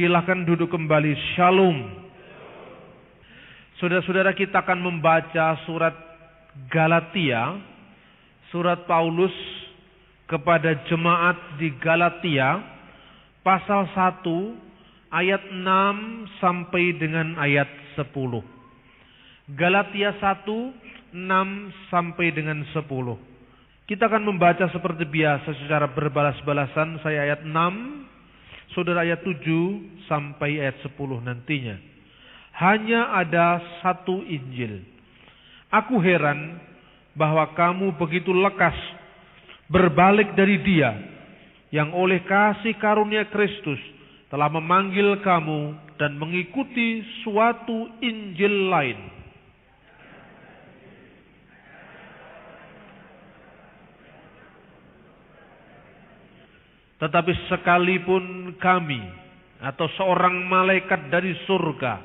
Silakan duduk kembali. Shalom. Saudara-saudara, kita akan membaca surat Galatia, surat Paulus kepada jemaat di Galatia, pasal 1, ayat 6 sampai dengan ayat 10. Galatia 1, 6 sampai dengan 10. Kita akan membaca seperti biasa secara berbalas-balasan. Saya ayat 6, saudara ayat 7 sampai ayat 10 nantinya. Hanya ada satu Injil. Aku heran bahwa kamu begitu lekas berbalik dari Dia yang oleh kasih karunia Kristus telah memanggil kamu dan mengikuti suatu Injil lain. Tetapi sekalipun kami atau seorang malaikat dari surga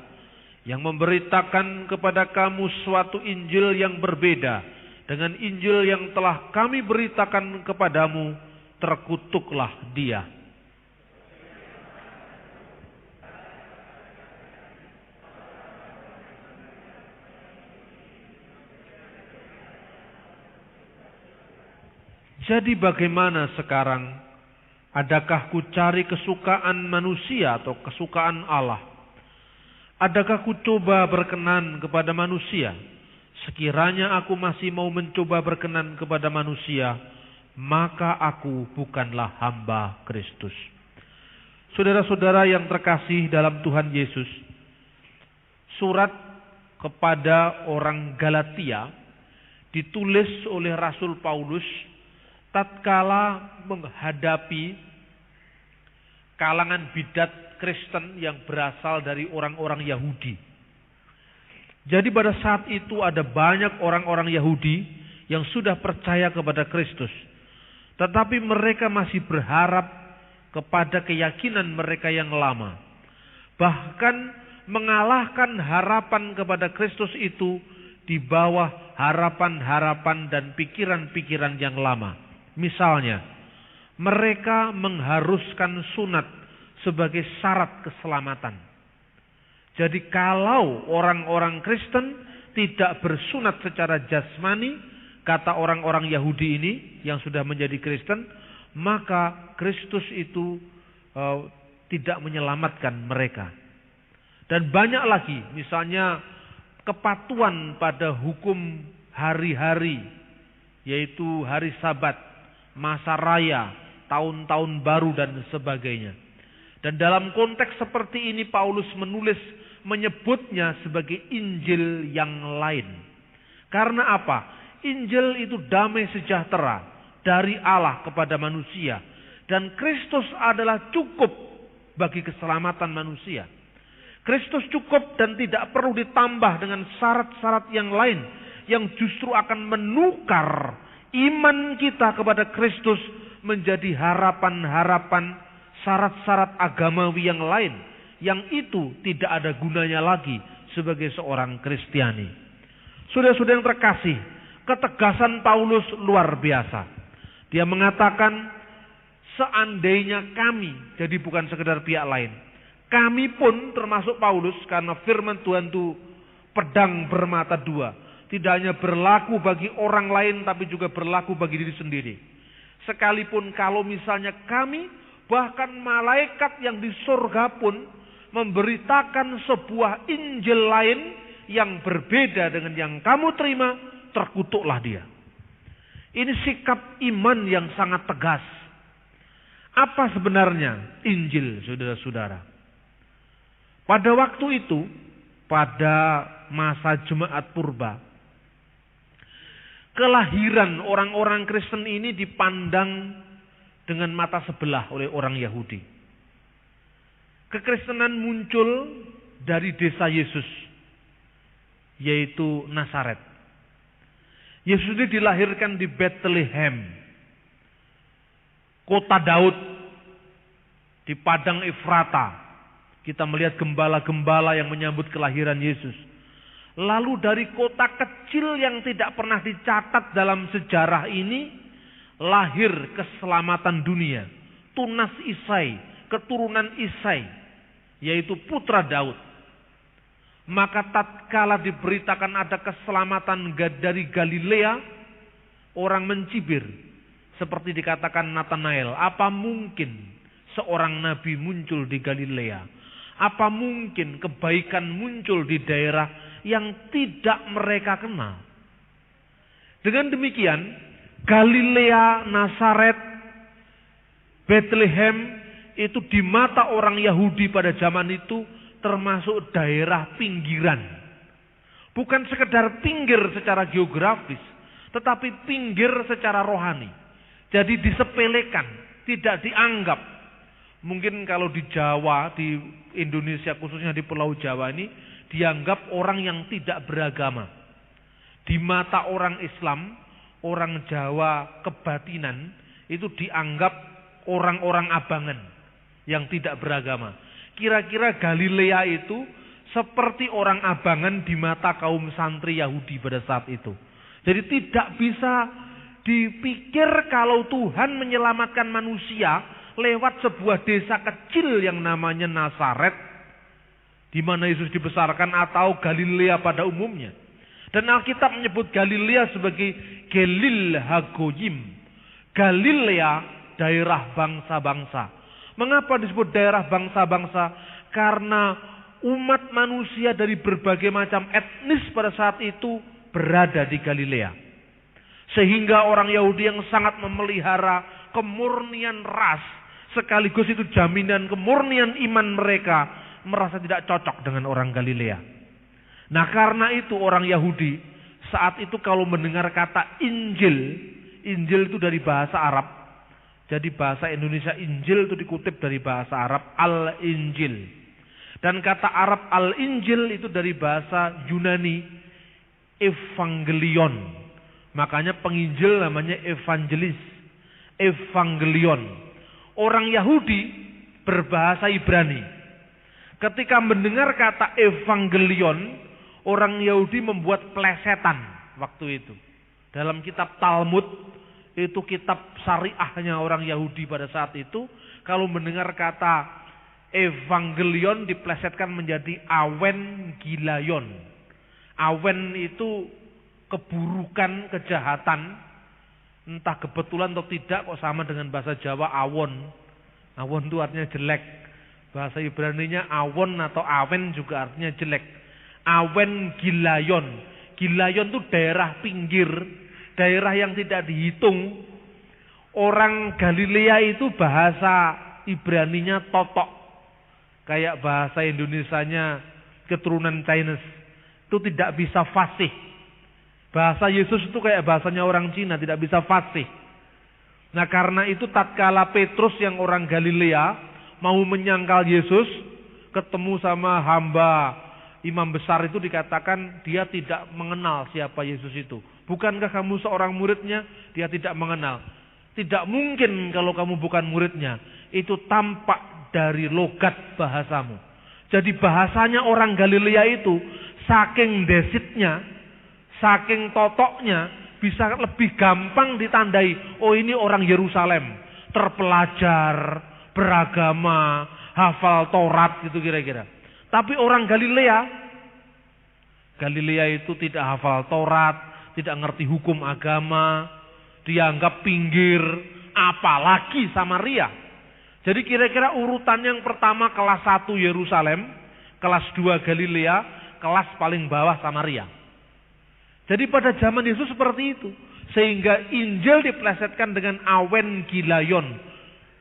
yang memberitakan kepada kamu suatu Injil yang berbeda dengan Injil yang telah kami beritakan kepadamu, terkutuklah dia. Jadi bagaimana sekarang? Adakah ku cari kesukaan manusia atau kesukaan Allah? Adakah ku coba berkenan kepada manusia? Sekiranya aku masih mau mencoba berkenan kepada manusia, maka aku bukanlah hamba Kristus. Saudara-saudara yang terkasih dalam Tuhan Yesus, surat kepada orang Galatia ditulis oleh Rasul Paulus tatkala menghadapi kalangan bidat Kristen yang berasal dari orang-orang Yahudi. Jadi pada saat itu ada banyak orang-orang Yahudi yang sudah percaya kepada Kristus, tetapi mereka masih berharap kepada keyakinan mereka yang lama. Bahkan mengalahkan harapan kepada Kristus itu di bawah harapan-harapan dan pikiran-pikiran yang lama. Misalnya, mereka mengharuskan sunat sebagai syarat keselamatan. Jadi kalau orang-orang Kristen tidak bersunat secara jasmani, kata orang-orang Yahudi ini yang sudah menjadi Kristen, maka Kristus itu tidak menyelamatkan mereka. Dan banyak lagi, misalnya kepatuhan pada hukum hari-hari, yaitu hari Sabat, masa raya, tahun-tahun baru dan sebagainya. Dan dalam konteks seperti ini Paulus menyebutnya sebagai Injil yang lain. Karena apa? Injil itu damai sejahtera dari Allah kepada manusia. Dan Kristus adalah cukup bagi keselamatan manusia. Kristus cukup dan tidak perlu ditambah dengan syarat-syarat yang lain yang justru akan menukar iman kita kepada Kristus menjadi harapan-harapan syarat-syarat agamawi yang lain, yang itu tidak ada gunanya lagi sebagai seorang Kristiani. Saudara-saudara yang terkasih, ketegasan Paulus luar biasa. Dia mengatakan, seandainya kami, jadi bukan sekedar pihak lain, kami pun termasuk Paulus, karena firman Tuhan itu pedang bermata dua. Tidak hanya berlaku bagi orang lain, tapi juga berlaku bagi diri sendiri. Sekalipun kalau misalnya kami, bahkan malaikat yang di surga pun memberitakan sebuah Injil lain yang berbeda dengan yang kamu terima, terkutuklah dia. Ini sikap iman yang sangat tegas. Apa sebenarnya Injil, saudara-saudara? Pada waktu itu, pada masa jemaat purba, kelahiran orang-orang Kristen ini dipandang dengan mata sebelah oleh orang Yahudi. Kekristenan muncul dari desa Yesus, yaitu Nazaret. Yesus ini dilahirkan di Bethlehem, kota Daud, di padang Efrata. Kita melihat gembala-gembala yang menyambut kelahiran Yesus. Lalu dari kota kecil yang tidak pernah dicatat dalam sejarah ini, lahir keselamatan dunia. Tunas Isai, keturunan Isai. yaitu putra Daud. Maka tatkala diberitakan ada keselamatan dari Galilea, orang mencibir. Seperti dikatakan Nathanael, apa mungkin seorang nabi muncul di Galilea? Apa mungkin kebaikan muncul di daerah yang tidak mereka kenal? Dengan demikian, Galilea, Nazaret, Bethlehem itu di mata orang Yahudi pada zaman itu termasuk daerah pinggiran. Bukan sekedar pinggir secara geografis, tetapi pinggir secara rohani. Jadi disepelekan, tidak dianggap. Mungkin kalau di Jawa, di Indonesia khususnya di Pulau Jawa ini, dianggap orang yang tidak beragama. Di mata orang Islam, orang Jawa kebatinan, itu dianggap orang-orang abangan yang tidak beragama. Kira-kira Galilea itu seperti orang abangan di mata kaum santri Yahudi pada saat itu. Jadi tidak bisa dipikir kalau Tuhan menyelamatkan manusia lewat sebuah desa kecil yang namanya Nazaret, di mana Yesus dibesarkan, atau Galilea pada umumnya. Dan Alkitab menyebut Galilea sebagai Galil Hagoyim, Galilea daerah bangsa-bangsa. Mengapa disebut daerah bangsa-bangsa? Karena umat manusia dari berbagai macam etnis pada saat itu berada di Galilea. Sehingga orang Yahudi yang sangat memelihara kemurnian ras, sekaligus itu jaminan kemurnian iman mereka, merasa tidak cocok dengan orang Galilea. Nah, karena itu orang Yahudi saat itu kalau mendengar kata Injil, Injil itu dari bahasa Arab. Jadi bahasa Indonesia Injil itu dikutip dari bahasa Arab Al-Injil. Dan kata Arab Al-Injil itu dari bahasa Yunani Evangelion. Makanya penginjil namanya evangelis, Evangelion. Orang Yahudi berbahasa Ibrani. Ketika mendengar kata Evangelion, orang Yahudi membuat plesetan waktu itu. Dalam kitab Talmud, itu kitab syariahnya orang Yahudi pada saat itu, kalau mendengar kata Evangelion diplesetkan menjadi Awen Gilayon. Awen itu keburukan, kejahatan. Entah kebetulan atau tidak kok sama dengan bahasa Jawa awon. Awon itu artinya jelek. Bahasa Ibraninya awon atau awen juga artinya jelek. Awen Gilayon. Gilayon itu daerah pinggir, daerah yang tidak dihitung. Orang Galilea itu bahasa Ibraninya totok. Kayak bahasa Indonesianya keturunan Chinese. Itu tidak bisa fasih. Bahasa Yesus itu kayak bahasanya orang Cina, tidak bisa fasih. Nah, karena itu tatkala Petrus yang orang Galilea mau menyangkal Yesus, ketemu sama hamba imam besar itu, dikatakan dia tidak mengenal siapa Yesus itu. Bukankah kamu seorang muridnya? Dia tidak mengenal. Tidak mungkin kalau kamu bukan muridnya. Itu tampak dari logat bahasamu. Jadi bahasanya orang Galilea itu saking desitnya, saking totoknya, bisa lebih gampang ditandai. Oh, ini orang Yerusalem, terpelajar, beragama, hafal Taurat gitu kira-kira. Tapi orang Galilea itu tidak hafal Taurat, tidak ngerti hukum agama, dianggap pinggir, apalagi Samaria. Jadi kira-kira urutan yang pertama kelas 1 Yerusalem, kelas 2 Galilea, kelas paling bawah Samaria. Jadi pada zaman Yesus seperti itu. Sehingga Injil diplesetkan dengan Awen Gilayon,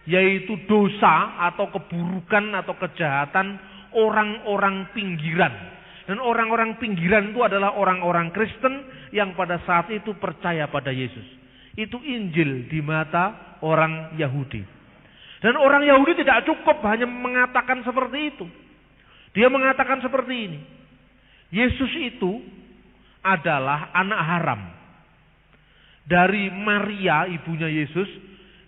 yaitu dosa atau keburukan atau kejahatan orang-orang pinggiran. Dan orang-orang pinggiran itu adalah orang-orang Kristen yang pada saat itu percaya pada Yesus. Itu Injil di mata orang Yahudi. Dan orang Yahudi tidak cukup hanya mengatakan seperti itu. Dia mengatakan seperti ini. Yesus itu adalah anak haram dari Maria, ibunya Yesus,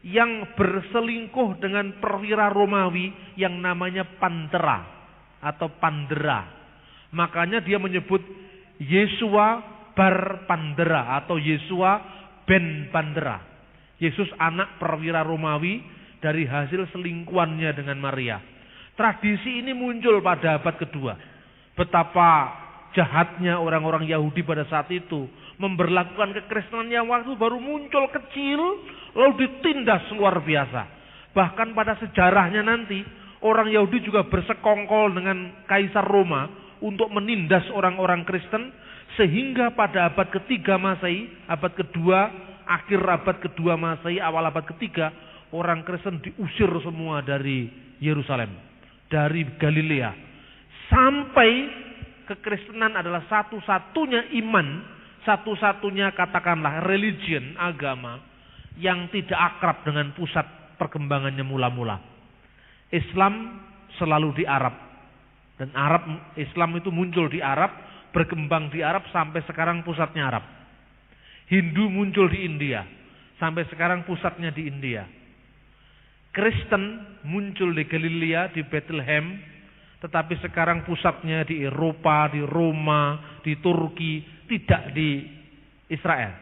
yang berselingkuh dengan perwira Romawi yang namanya Pantera atau Pandera. Makanya dia menyebut Yesua bar Pandera atau Yesua ben Pandera. Yesus anak perwira Romawi dari hasil selingkuhannya dengan Maria. Tradisi ini muncul pada abad kedua. Betapa jahatnya orang-orang Yahudi pada saat itu memberlakukan kekristenan yang waktu baru muncul kecil lalu ditindas luar biasa. Bahkan pada sejarahnya nanti orang Yahudi juga bersekongkol dengan Kaisar Roma untuk menindas orang-orang Kristen, sehingga pada abad ketiga Masehi, abad kedua, akhir abad kedua Masehi, awal abad ketiga, orang Kristen diusir semua dari Yerusalem, dari Galilea, sampai kekristenan adalah satu-satunya iman, satu-satunya katakanlah religion, agama yang tidak akrab dengan pusat perkembangannya mula-mula. Islam selalu di Arab, dan Islam itu muncul di Arab, berkembang di Arab sampai sekarang pusatnya Arab. Hindu muncul di India, sampai sekarang pusatnya di India. Kristen muncul di Galilea, di Bethlehem, tetapi sekarang pusatnya di Eropa, di Roma, di Turki, tidak di Israel.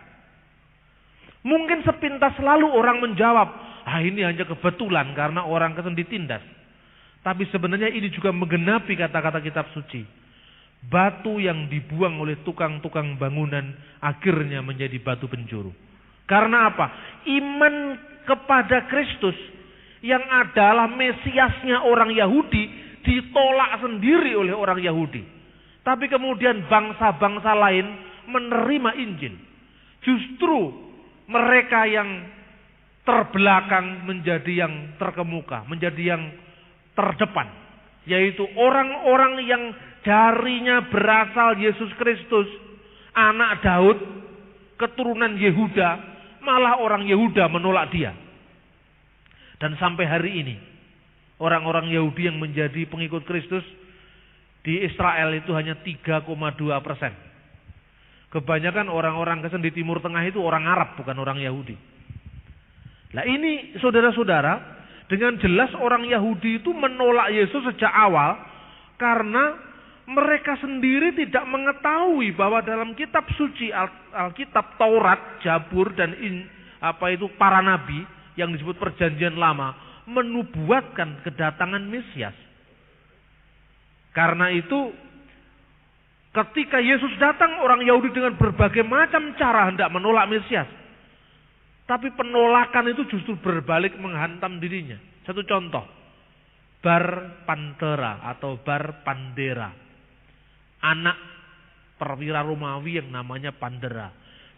Mungkin sepintas lalu orang menjawab, ini hanya kebetulan karena orang Kristen ditindas. Tapi sebenarnya ini juga menggenapi kata-kata kitab suci. Batu yang dibuang oleh tukang-tukang bangunan akhirnya menjadi batu penjuru. Karena apa? Iman kepada Kristus yang adalah Mesiasnya orang Yahudi ditolak sendiri oleh orang Yahudi. Tapi kemudian bangsa-bangsa lain menerima Injil. Justru mereka yang terbelakang menjadi yang terkemuka, menjadi yang terdepan. Yaitu orang-orang yang darinya berasal Yesus Kristus, anak Daud, keturunan Yehuda, malah orang Yehuda menolak dia. Dan sampai hari ini, orang-orang Yahudi yang menjadi pengikut Kristus di Israel itu hanya 3,2%. Kebanyakan orang-orang Kristen di Timur Tengah itu orang Arab, bukan orang Yahudi. Nah ini saudara-saudara, dengan jelas orang Yahudi itu menolak Yesus sejak awal karena mereka sendiri tidak mengetahui bahwa dalam kitab suci Alkitab, Taurat, Jabur dan para nabi yang disebut Perjanjian Lama menubuatkan kedatangan Mesias. Karena itu ketika Yesus datang, orang Yahudi dengan berbagai macam cara hendak menolak Mesias. Tapi penolakan itu justru berbalik menghantam dirinya. Satu contoh, Bar Pantera atau Bar Pandera, anak perwira Romawi yang namanya Pandera.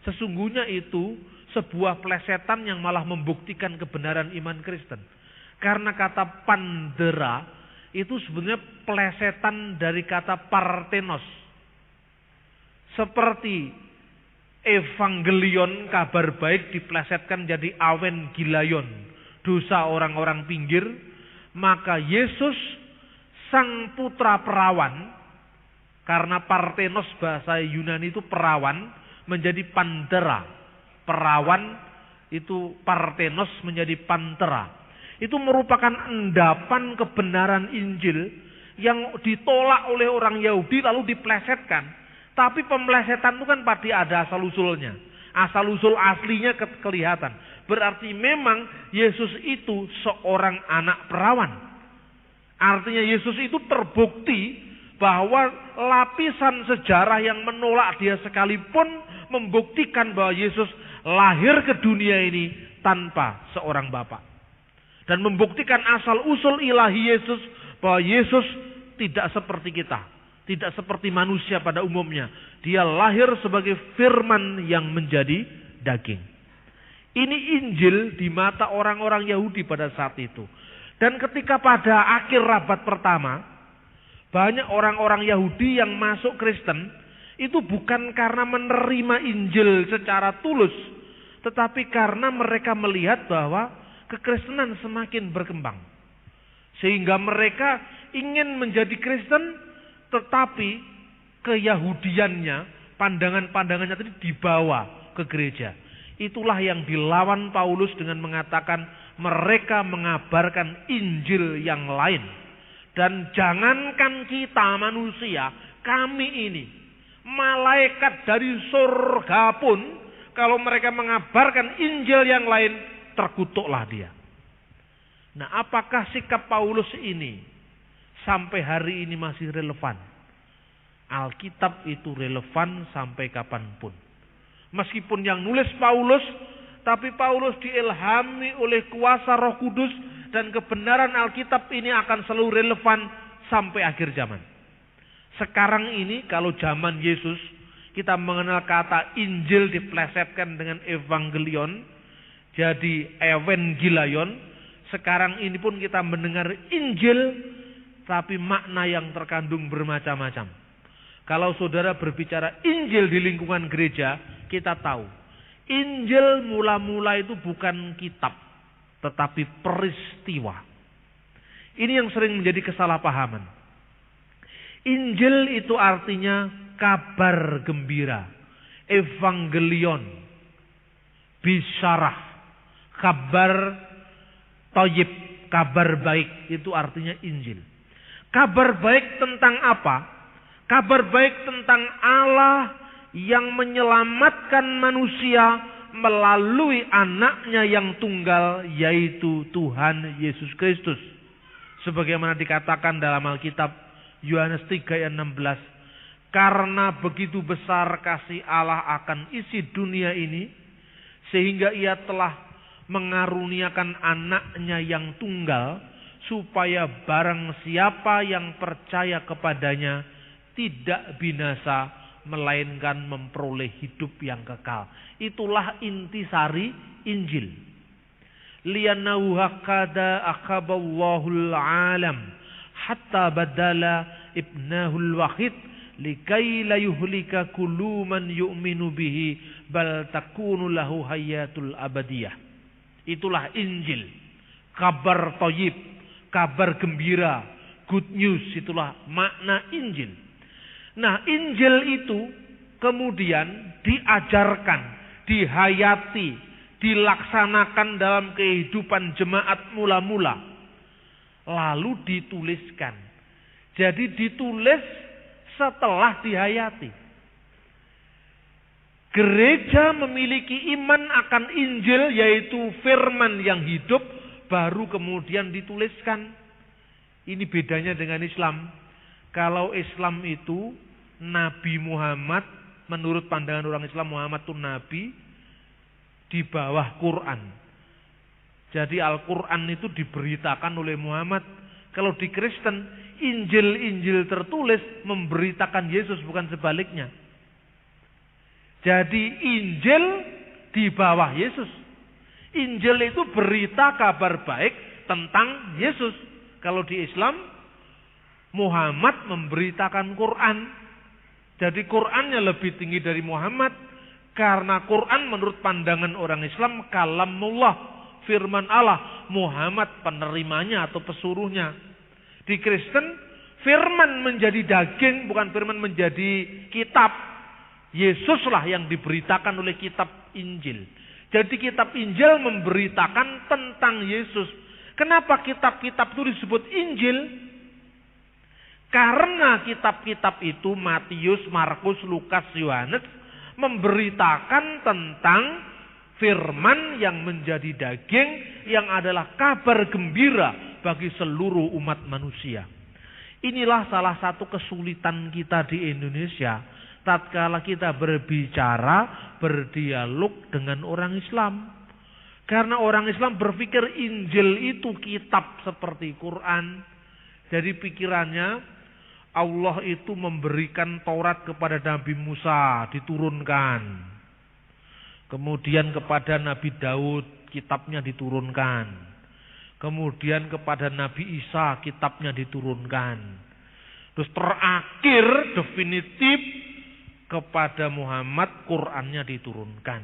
Sesungguhnya itu sebuah plesetan yang malah membuktikan kebenaran iman Kristen. Karena kata Pandera itu sebenarnya plesetan dari kata Parthenos. Seperti Evangelion, kabar baik, diplesetkan jadi Awen Gilayon, dosa orang-orang pinggir. Maka Yesus sang putra perawan, karena Parthenos bahasa Yunani itu perawan, menjadi Pandera. Perawan itu Parthenos menjadi Pantera. Itu merupakan endapan kebenaran Injil yang ditolak oleh orang Yahudi lalu diplesetkan. Tapi pemelesetan itu kan pasti ada asal-usulnya. Asal-usul aslinya kelihatan. Berarti memang Yesus itu seorang anak perawan. Artinya Yesus itu terbukti bahwa lapisan sejarah yang menolak dia sekalipun membuktikan bahwa Yesus lahir ke dunia ini tanpa seorang bapa. Dan membuktikan asal-usul ilahi Yesus bahwa Yesus tidak seperti kita. Tidak seperti manusia pada umumnya. Dia lahir sebagai firman yang menjadi daging. Ini Injil di mata orang-orang Yahudi pada saat itu. Dan ketika pada akhir abad pertama, banyak orang-orang Yahudi yang masuk Kristen, itu bukan karena menerima Injil secara tulus, tetapi karena mereka melihat bahwa kekristenan semakin berkembang. Sehingga mereka ingin menjadi Kristen, tetapi keyahudiannya, pandangan-pandangannya tadi dibawa ke gereja. Itulah yang dilawan Paulus dengan mengatakan mereka mengabarkan Injil yang lain. Dan jangankan kita manusia, kami ini, malaikat dari surga pun, kalau mereka mengabarkan Injil yang lain, terkutuklah dia. Nah, apakah sikap Paulus ini sampai hari ini masih relevan. Alkitab itu relevan sampai kapanpun. Meskipun yang nulis Paulus, tapi Paulus diilhami oleh kuasa Roh Kudus dan kebenaran Alkitab ini akan selalu relevan sampai akhir zaman. Sekarang ini kalau zaman Yesus kita mengenal kata Injil diplesetkan dengan Evangelion, jadi Evangelion. Sekarang ini pun kita mendengar Injil, tapi makna yang terkandung bermacam-macam. Kalau saudara berbicara Injil di lingkungan gereja, kita tahu Injil mula-mula itu bukan kitab, tetapi peristiwa. Ini yang sering menjadi kesalahpahaman. Injil itu artinya kabar gembira, Evangelion, bisyarah, kabar thayyib, kabar baik, itu artinya Injil. Kabar baik tentang apa? Kabar baik tentang Allah yang menyelamatkan manusia melalui anaknya yang tunggal, yaitu Tuhan Yesus Kristus. Sebagaimana dikatakan dalam Alkitab Yohanes 3 ayat 16. Karena begitu besar kasih Allah akan isi dunia ini, sehingga ia telah mengaruniakan anaknya yang tunggal, supaya barang siapa yang percaya kepadanya tidak binasa, melainkan memperoleh hidup yang kekal. Itulah intisari Injil. Li'annahu hakada akhaballahul alam hatta badala ibnahul wahid likai la yuhlika kullu man yu'minu bihi bal takunu lahu hayatul abadiyah. Itulah Injil. Kabar thayyib, kabar gembira, good news, itulah makna Injil. Nah, Injil itu kemudian diajarkan, dihayati, dilaksanakan dalam kehidupan jemaat mula-mula. Lalu dituliskan. Jadi ditulis setelah dihayati. Gereja memiliki iman akan Injil, yaitu firman yang hidup, baru kemudian dituliskan. Ini bedanya dengan Islam. Kalau Islam itu Nabi Muhammad, menurut pandangan orang Islam, Muhammad itu Nabi di bawah Quran. Jadi Al-Quran itu diberitakan oleh Muhammad. Kalau di Kristen, Injil-Injil tertulis memberitakan Yesus, bukan sebaliknya. Jadi Injil di bawah Yesus. Injil itu berita kabar baik tentang Yesus. Kalau di Islam, Muhammad memberitakan Quran. Jadi Qurannya lebih tinggi dari Muhammad. Karena Quran menurut pandangan orang Islam kalamullah, firman Allah. Muhammad penerimanya atau pesuruhnya. Di Kristen, firman menjadi daging, bukan firman menjadi kitab. Yesuslah yang diberitakan oleh kitab Injil. Jadi kitab Injil memberitakan tentang Yesus. Kenapa kitab-kitab itu disebut Injil? Karena kitab-kitab itu Matius, Markus, Lukas, Yohanes memberitakan tentang firman yang menjadi daging, yang adalah kabar gembira bagi seluruh umat manusia. Inilah salah satu kesulitan kita di Indonesia tatkala kita berbicara, berdialog dengan orang Islam. Karena orang Islam berpikir Injil itu kitab seperti Quran. Jadi pikirannya Allah itu memberikan Taurat kepada Nabi Musa, diturunkan. Kemudian kepada Nabi Daud, kitabnya diturunkan. Kemudian kepada Nabi Isa, kitabnya diturunkan. Terus terakhir, definitif, kepada Muhammad, Qurannya diturunkan.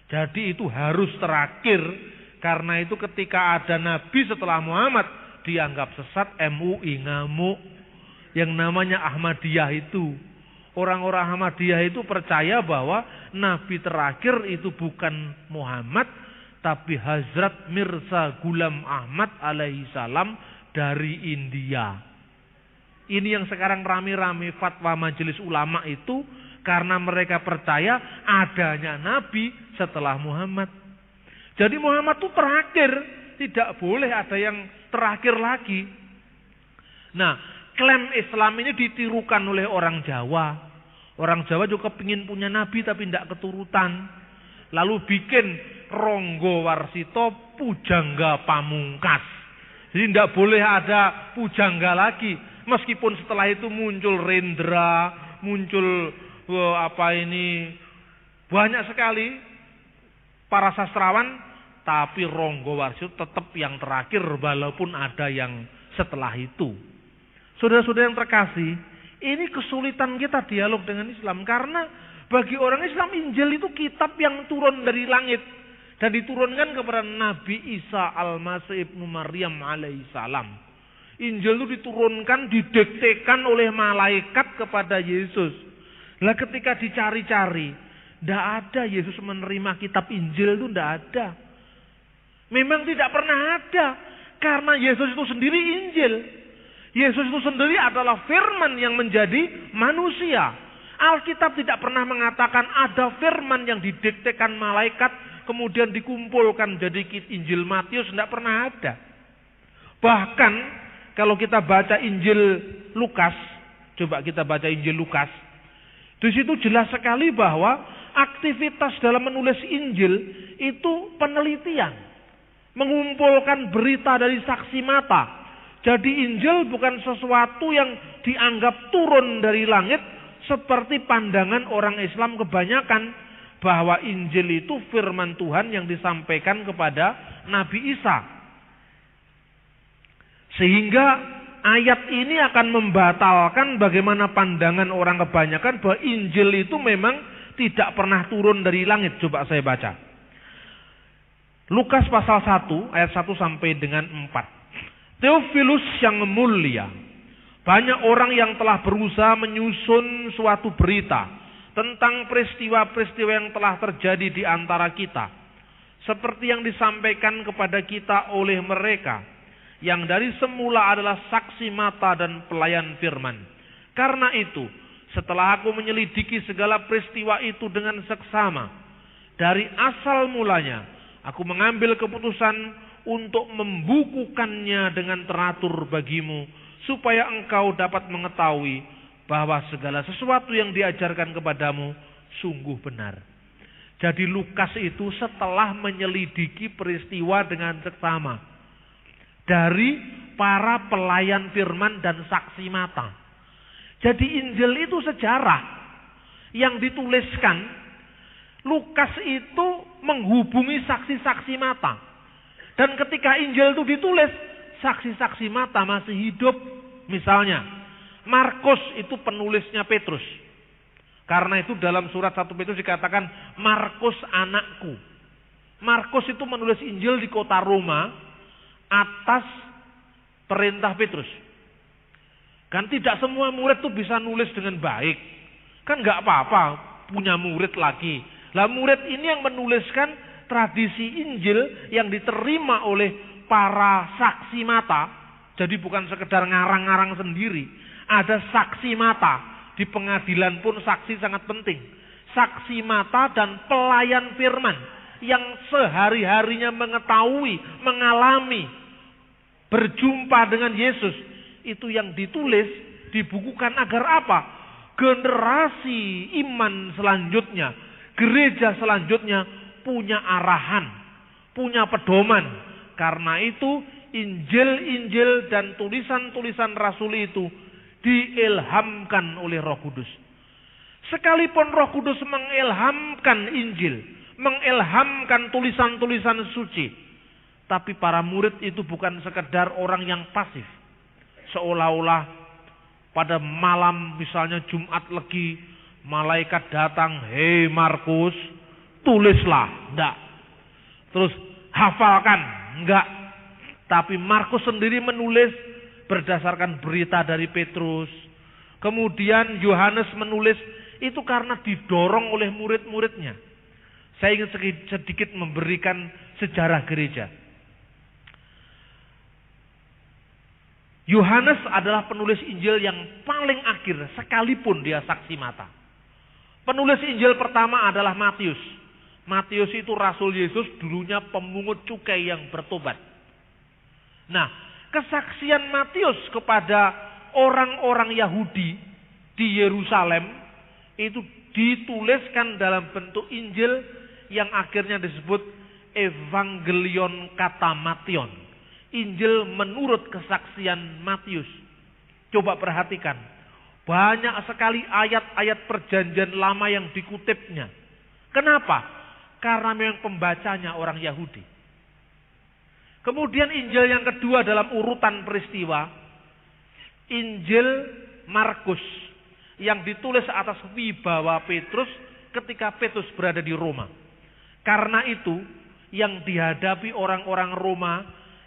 Jadi itu harus terakhir. Karena itu ketika ada Nabi setelah Muhammad, dianggap sesat, MUI, ngamuk. Yang namanya Ahmadiyah itu. Orang-orang Ahmadiyah itu percaya bahwa Nabi terakhir itu bukan Muhammad, tapi Hazrat Mirza Ghulam Ahmad alaihi salam dari India. Ini yang sekarang rame-rame fatwa majelis ulama itu, karena mereka percaya adanya Nabi setelah Muhammad. Jadi Muhammad itu terakhir, tidak boleh ada yang terakhir lagi. Nah, Klaim Islam ini ditirukan oleh orang Jawa. Orang Jawa juga kepingin punya nabi tapi tidak keturutan. Lalu bikin Ronggo Warsito pujangga pamungkas. Jadi tidak boleh ada pujangga lagi. Meskipun setelah itu muncul Rendra, muncul banyak sekali para sastrawan, tapi Ronggo Warsito tetap yang terakhir walaupun ada yang setelah itu. Saudara-saudara yang terkasih, ini kesulitan kita dialog dengan Islam karena bagi orang Islam Injil itu kitab yang turun dari langit dan diturunkan kepada Nabi Isa Al-Masih Ibnu Maryam alaihissalam. Injil itu diturunkan, didiktekan oleh malaikat kepada Yesus. Lah ketika dicari-cari, tidak ada Yesus menerima kitab Injil itu, tidak ada. Memang tidak pernah ada karena Yesus itu sendiri Injil. Yesus itu sendiri adalah firman yang menjadi manusia. Alkitab tidak pernah mengatakan ada firman yang didiktekan malaikat kemudian dikumpulkan jadi Injil Matius, tidak pernah ada. Bahkan kalau kita baca Injil Lukas, coba kita baca Injil Lukas, di situ jelas sekali bahwa aktivitas dalam menulis Injil itu penelitian, mengumpulkan berita dari saksi mata. Jadi Injil bukan sesuatu yang dianggap turun dari langit seperti pandangan orang Islam kebanyakan, bahwa Injil itu firman Tuhan yang disampaikan kepada Nabi Isa. Sehingga ayat ini akan membatalkan bagaimana pandangan orang kebanyakan bahwa Injil itu memang tidak pernah turun dari langit. Coba saya baca. Lukas pasal 1 ayat 1 sampai dengan 4. Theophilus yang mulia, banyak orang yang telah berusaha menyusun suatu berita tentang peristiwa-peristiwa yang telah terjadi di antara kita, seperti yang disampaikan kepada kita oleh mereka, yang dari semula adalah saksi mata dan pelayan firman. Karena itu, setelah aku menyelidiki segala peristiwa itu dengan seksama, dari asal mulanya, aku mengambil keputusan untuk membukukannya dengan teratur bagimu, supaya engkau dapat mengetahui bahwa segala sesuatu yang diajarkan kepadamu sungguh benar. Jadi Lukas itu setelah menyelidiki peristiwa dengan seksama dari para pelayan firman dan saksi mata. Jadi Injil itu sejarah yang dituliskan. Lukas itu menghubungi saksi-saksi mata. Dan ketika Injil itu ditulis, saksi-saksi mata masih hidup. Misalnya, Markus itu penulisnya Petrus. Karena itu dalam surat 1 Petrus dikatakan, Markus anakku. Markus itu menulis Injil di kota Roma atas perintah Petrus. Kan tidak semua murid itu bisa nulis dengan baik. Kan nggak apa-apa punya murid lagi. Lah murid ini yang menuliskan tradisi Injil yang diterima oleh para saksi mata. Jadi bukan sekedar ngarang-ngarang sendiri. Ada saksi mata. Di pengadilan pun saksi sangat penting. Saksi mata dan pelayan firman yang sehari-harinya mengetahui, mengalami, berjumpa dengan Yesus. Itu yang ditulis, dibukukan agar apa? Generasi iman selanjutnya, gereja selanjutnya punya arahan, punya pedoman. Karena itu Injil-Injil dan tulisan-tulisan Rasul itu diilhamkan oleh Roh Kudus. Sekalipun Roh Kudus mengilhamkan Injil, mengilhamkan tulisan-tulisan suci, tapi para murid itu bukan sekedar orang yang pasif. Seolah-olah pada malam misalnya Jumat Legi, malaikat datang, "Hei Markus, tulislah." Enggak. Terus hafalkan. Enggak. Tapi Markus sendiri menulis berdasarkan berita dari Petrus. Kemudian Yohanes menulis itu karena didorong oleh murid-muridnya. Saya ingin sedikit memberikan sejarah gereja. Yohanes adalah penulis Injil yang paling akhir sekalipun dia saksi mata. Penulis Injil pertama adalah Matius. Matius itu Rasul Yesus, dulunya pemungut cukai yang bertobat. Nah, kesaksian Matius kepada orang-orang Yahudi di Yerusalem itu dituliskan dalam bentuk Injil yang akhirnya disebut Evangelion Katamation. Injil menurut kesaksian Matius. Coba perhatikan. Banyak sekali ayat-ayat perjanjian lama yang dikutipnya. Kenapa? Karena memang pembacanya orang Yahudi. Kemudian Injil yang kedua dalam urutan peristiwa, Injil Markus yang ditulis atas wibawa Petrus ketika Petrus berada di Roma. Karena itu yang dihadapi orang-orang Roma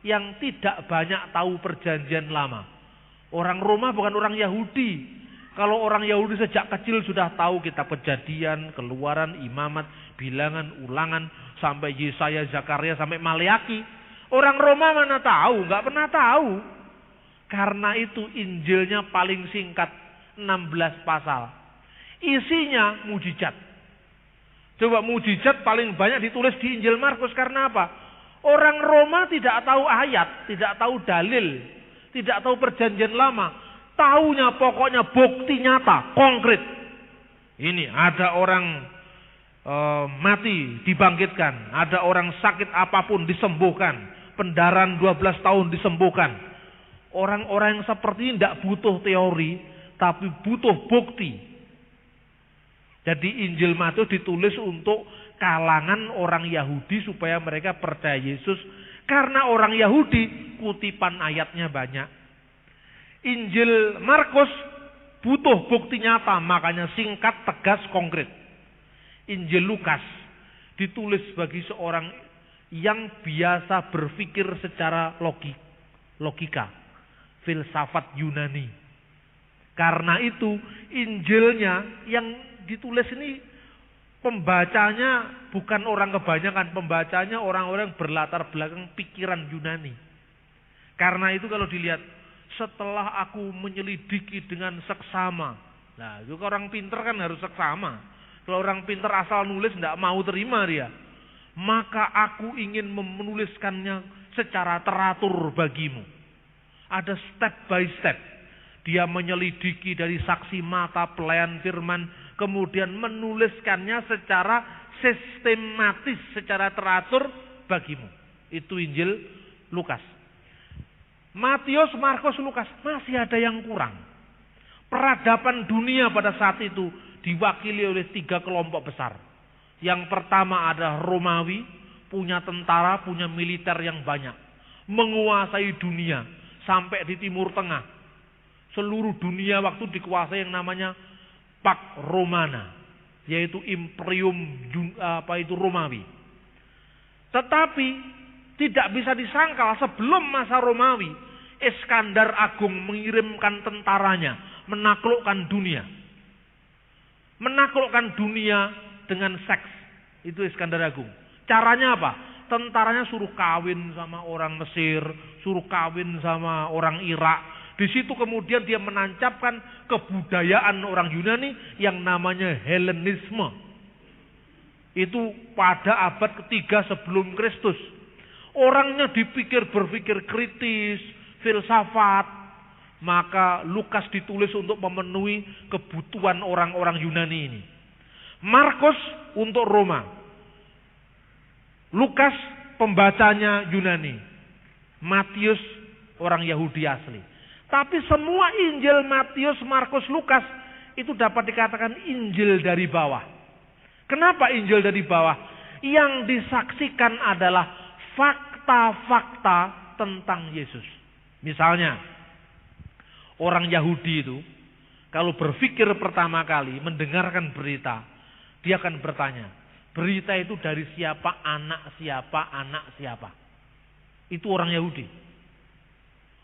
yang tidak banyak tahu perjanjian lama. Orang Roma bukan orang Yahudi. Kalau orang Yahudi sejak kecil sudah tahu kitab Kejadian, Keluaran, Imamat, Bilangan, Ulangan, sampai Yesaya, Zakaria, sampai Maleaki. Orang Roma mana tahu, nggak pernah tahu. Karena itu Injilnya paling singkat, 16 pasal. Isinya mujizat. Coba mujizat paling banyak ditulis di Injil Markus karena apa? Orang Roma tidak tahu ayat, tidak tahu dalil, tidak tahu perjanjian lama. Taunya pokoknya bukti nyata, konkret. Ini ada orang mati dibangkitkan, ada orang sakit apapun disembuhkan. Pendarahan 12 tahun disembuhkan. Orang-orang yang seperti ini tidak butuh teori, tapi butuh bukti. Jadi Injil Matius ditulis untuk kalangan orang Yahudi supaya mereka percaya Yesus. Karena orang Yahudi kutipan ayatnya banyak. Injil Markus butuh bukti nyata, makanya singkat, tegas, konkret. Injil Lukas ditulis bagi seorang yang biasa berpikir secara logika, filsafat Yunani. Karena itu Injilnya yang ditulis ini pembacanya bukan orang kebanyakan, pembacanya orang-orang berlatar belakang pikiran Yunani. Karena itu kalau dilihat, setelah aku menyelidiki dengan seksama. Nah, itu orang pinter kan harus seksama. Kalau orang pinter asal nulis tidak mau terima dia. Maka aku ingin menuliskannya secara teratur bagimu. Ada step by step. Dia menyelidiki dari saksi mata, pelayan firman, kemudian menuliskannya secara sistematis, secara teratur bagimu. Itu Injil Lukas. Matius, Markus, Lukas masih ada yang kurang. Peradaban dunia pada saat itu diwakili oleh 3 kelompok besar. Yang pertama adalah Romawi, punya tentara, punya militer yang banyak. Menguasai dunia sampai di Timur Tengah. Seluruh dunia waktu dikuasai yang namanya Pax Romana, yaitu Imperium Romawi. Tetapi tidak bisa disangkal sebelum masa Romawi, Iskandar Agung mengirimkan tentaranya menaklukkan dunia. Menaklukkan dunia dengan seks. Itu Iskandar Agung. Caranya apa? Tentaranya suruh kawin sama orang Mesir, suruh kawin sama orang Irak. Di situ kemudian dia menancapkan kebudayaan orang Yunani yang namanya Helenisme. Itu pada abad ketiga sebelum Kristus. Orangnya berpikir kritis, filsafat. Maka Lukas ditulis untuk memenuhi kebutuhan orang-orang Yunani ini. Markus untuk Roma. Lukas pembacanya Yunani. Matius orang Yahudi asli. Tapi semua Injil Matius, Markus, Lukas itu dapat dikatakan Injil dari bawah. Kenapa Injil dari bawah? Yang disaksikan adalah fakta-fakta tentang Yesus. Misalnya, orang Yahudi itu kalau berpikir pertama kali mendengarkan berita, dia akan bertanya, berita itu dari siapa, anak siapa. Itu orang Yahudi.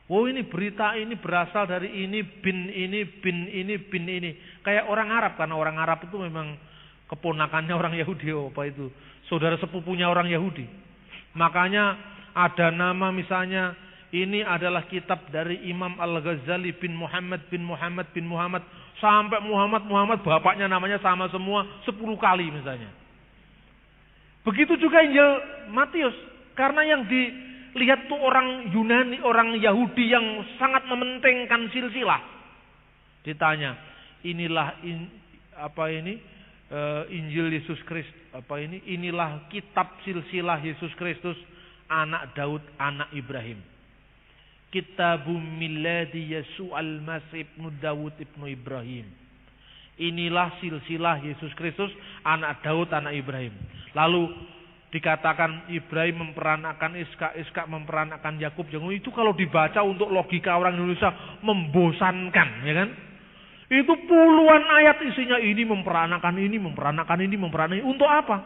Oh, ini berita ini berasal dari ini, bin ini. Kayak orang Arab, karena orang Arab itu memang keponakannya orang Yahudi. Oh, apa itu? Saudara sepupunya orang Yahudi. Makanya ada nama misalnya, ini adalah kitab dari Imam Al-Ghazali bin Muhammad. Sampai Muhammad, bapaknya namanya sama semua 10 kali misalnya. Begitu juga Injil Matius. Karena yang lihat tuh orang Yunani, orang Yahudi yang sangat mementingkan silsilah. Ditanya, inilah Injil Yesus Kristus, inilah kitab silsilah Yesus Kristus, anak Daud, anak Ibrahim. Kitabum miladi Yesu al-Masih ibnu Daud ibnu Ibrahim. Inilah silsilah Yesus Kristus, anak Daud, anak Ibrahim. Lalu dikatakan Ibrahim memperanakan Iskak memperanakan Yakub. Itu kalau dibaca untuk logika orang Indonesia membosankan, ya kan? Itu puluhan ayat isinya ini memperanakan ini, memperanakan ini, memperanakan ini. Untuk apa?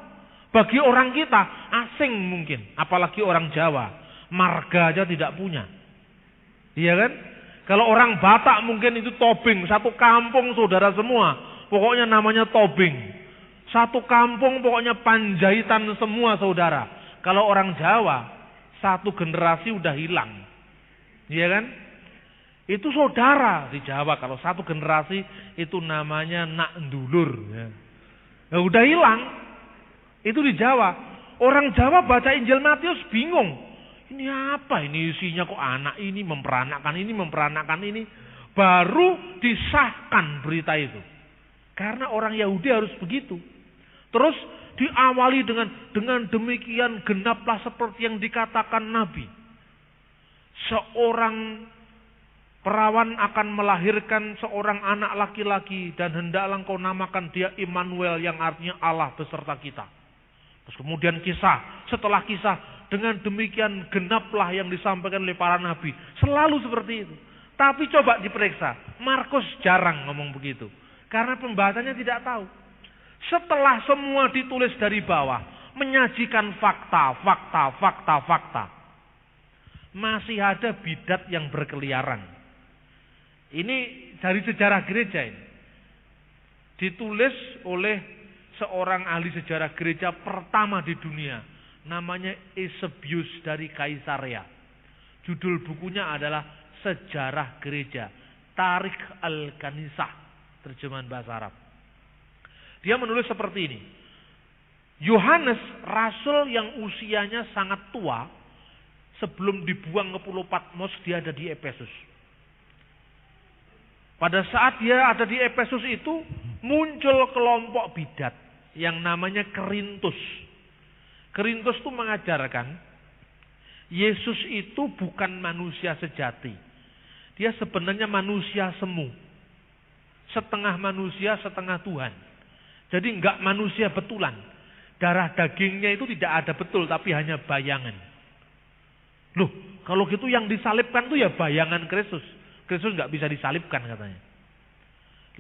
Bagi orang kita asing mungkin, apalagi orang Jawa, marga aja tidak punya. Iya kan? Kalau orang Batak mungkin itu tobing, satu kampung saudara semua, pokoknya namanya tobing. Satu kampung pokoknya Panjaitan semua saudara. Kalau orang Jawa, satu generasi udah hilang. Iya kan? Itu saudara di Jawa, kalau satu generasi itu namanya nak ndulur. Ya. Nah, udah hilang. Itu di Jawa. Orang Jawa baca Injil Matius bingung. Ini apa? Ini isinya kok anak ini memperanakan ini. Baru disahkan berita itu. Karena orang Yahudi harus begitu. Terus diawali dengan demikian genaplah seperti yang dikatakan Nabi. Seorang perawan akan melahirkan seorang anak laki-laki dan hendaklah engkau namakan dia Immanuel, yang artinya Allah beserta kita. Terus kemudian kisah, setelah kisah, dengan demikian genaplah yang disampaikan oleh para nabi. Selalu seperti itu. Tapi coba diperiksa, Markus jarang ngomong begitu. Karena pembacanya tidak tahu. Setelah semua ditulis dari bawah, menyajikan fakta. Masih ada bidat yang berkeliaran. Ini dari sejarah gereja ini. Ditulis oleh seorang ahli sejarah gereja pertama di dunia. Namanya Eusebius dari Kaisarea. Judul bukunya adalah Sejarah Gereja. Tarikh al-Kanisah. Terjemahan bahasa Arab. Dia menulis seperti ini. Yohanes, rasul yang usianya sangat tua, sebelum dibuang ke Pulau Patmos, dia ada di Efesus. Pada saat dia ada di Efesus itu, muncul kelompok bidat yang namanya Kerintus. Kerintus itu mengajarkan Yesus itu bukan manusia sejati. Dia sebenarnya manusia semu. Setengah manusia, setengah Tuhan. Jadi enggak manusia betulan. Darah dagingnya itu tidak ada betul, tapi hanya bayangan. Loh, kalau gitu yang disalibkan itu ya bayangan Kristus. Kristus nggak bisa disalibkan katanya.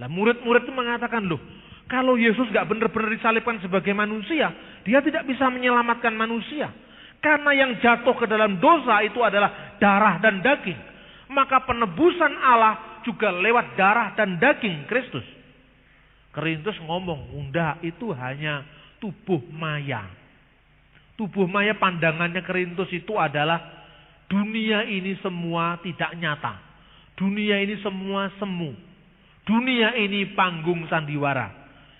Lah murid-murid itu mengatakan, loh, kalau Yesus nggak benar-benar disalibkan sebagai manusia, dia tidak bisa menyelamatkan manusia. Karena yang jatuh ke dalam dosa itu adalah darah dan daging. Maka penebusan Allah juga lewat darah dan daging Kristus. Kerintus ngomong, "Unda, itu hanya tubuh maya." Tubuh maya pandangannya Kerintus itu adalah dunia ini semua tidak nyata. Dunia ini semua semu. Dunia ini panggung sandiwara.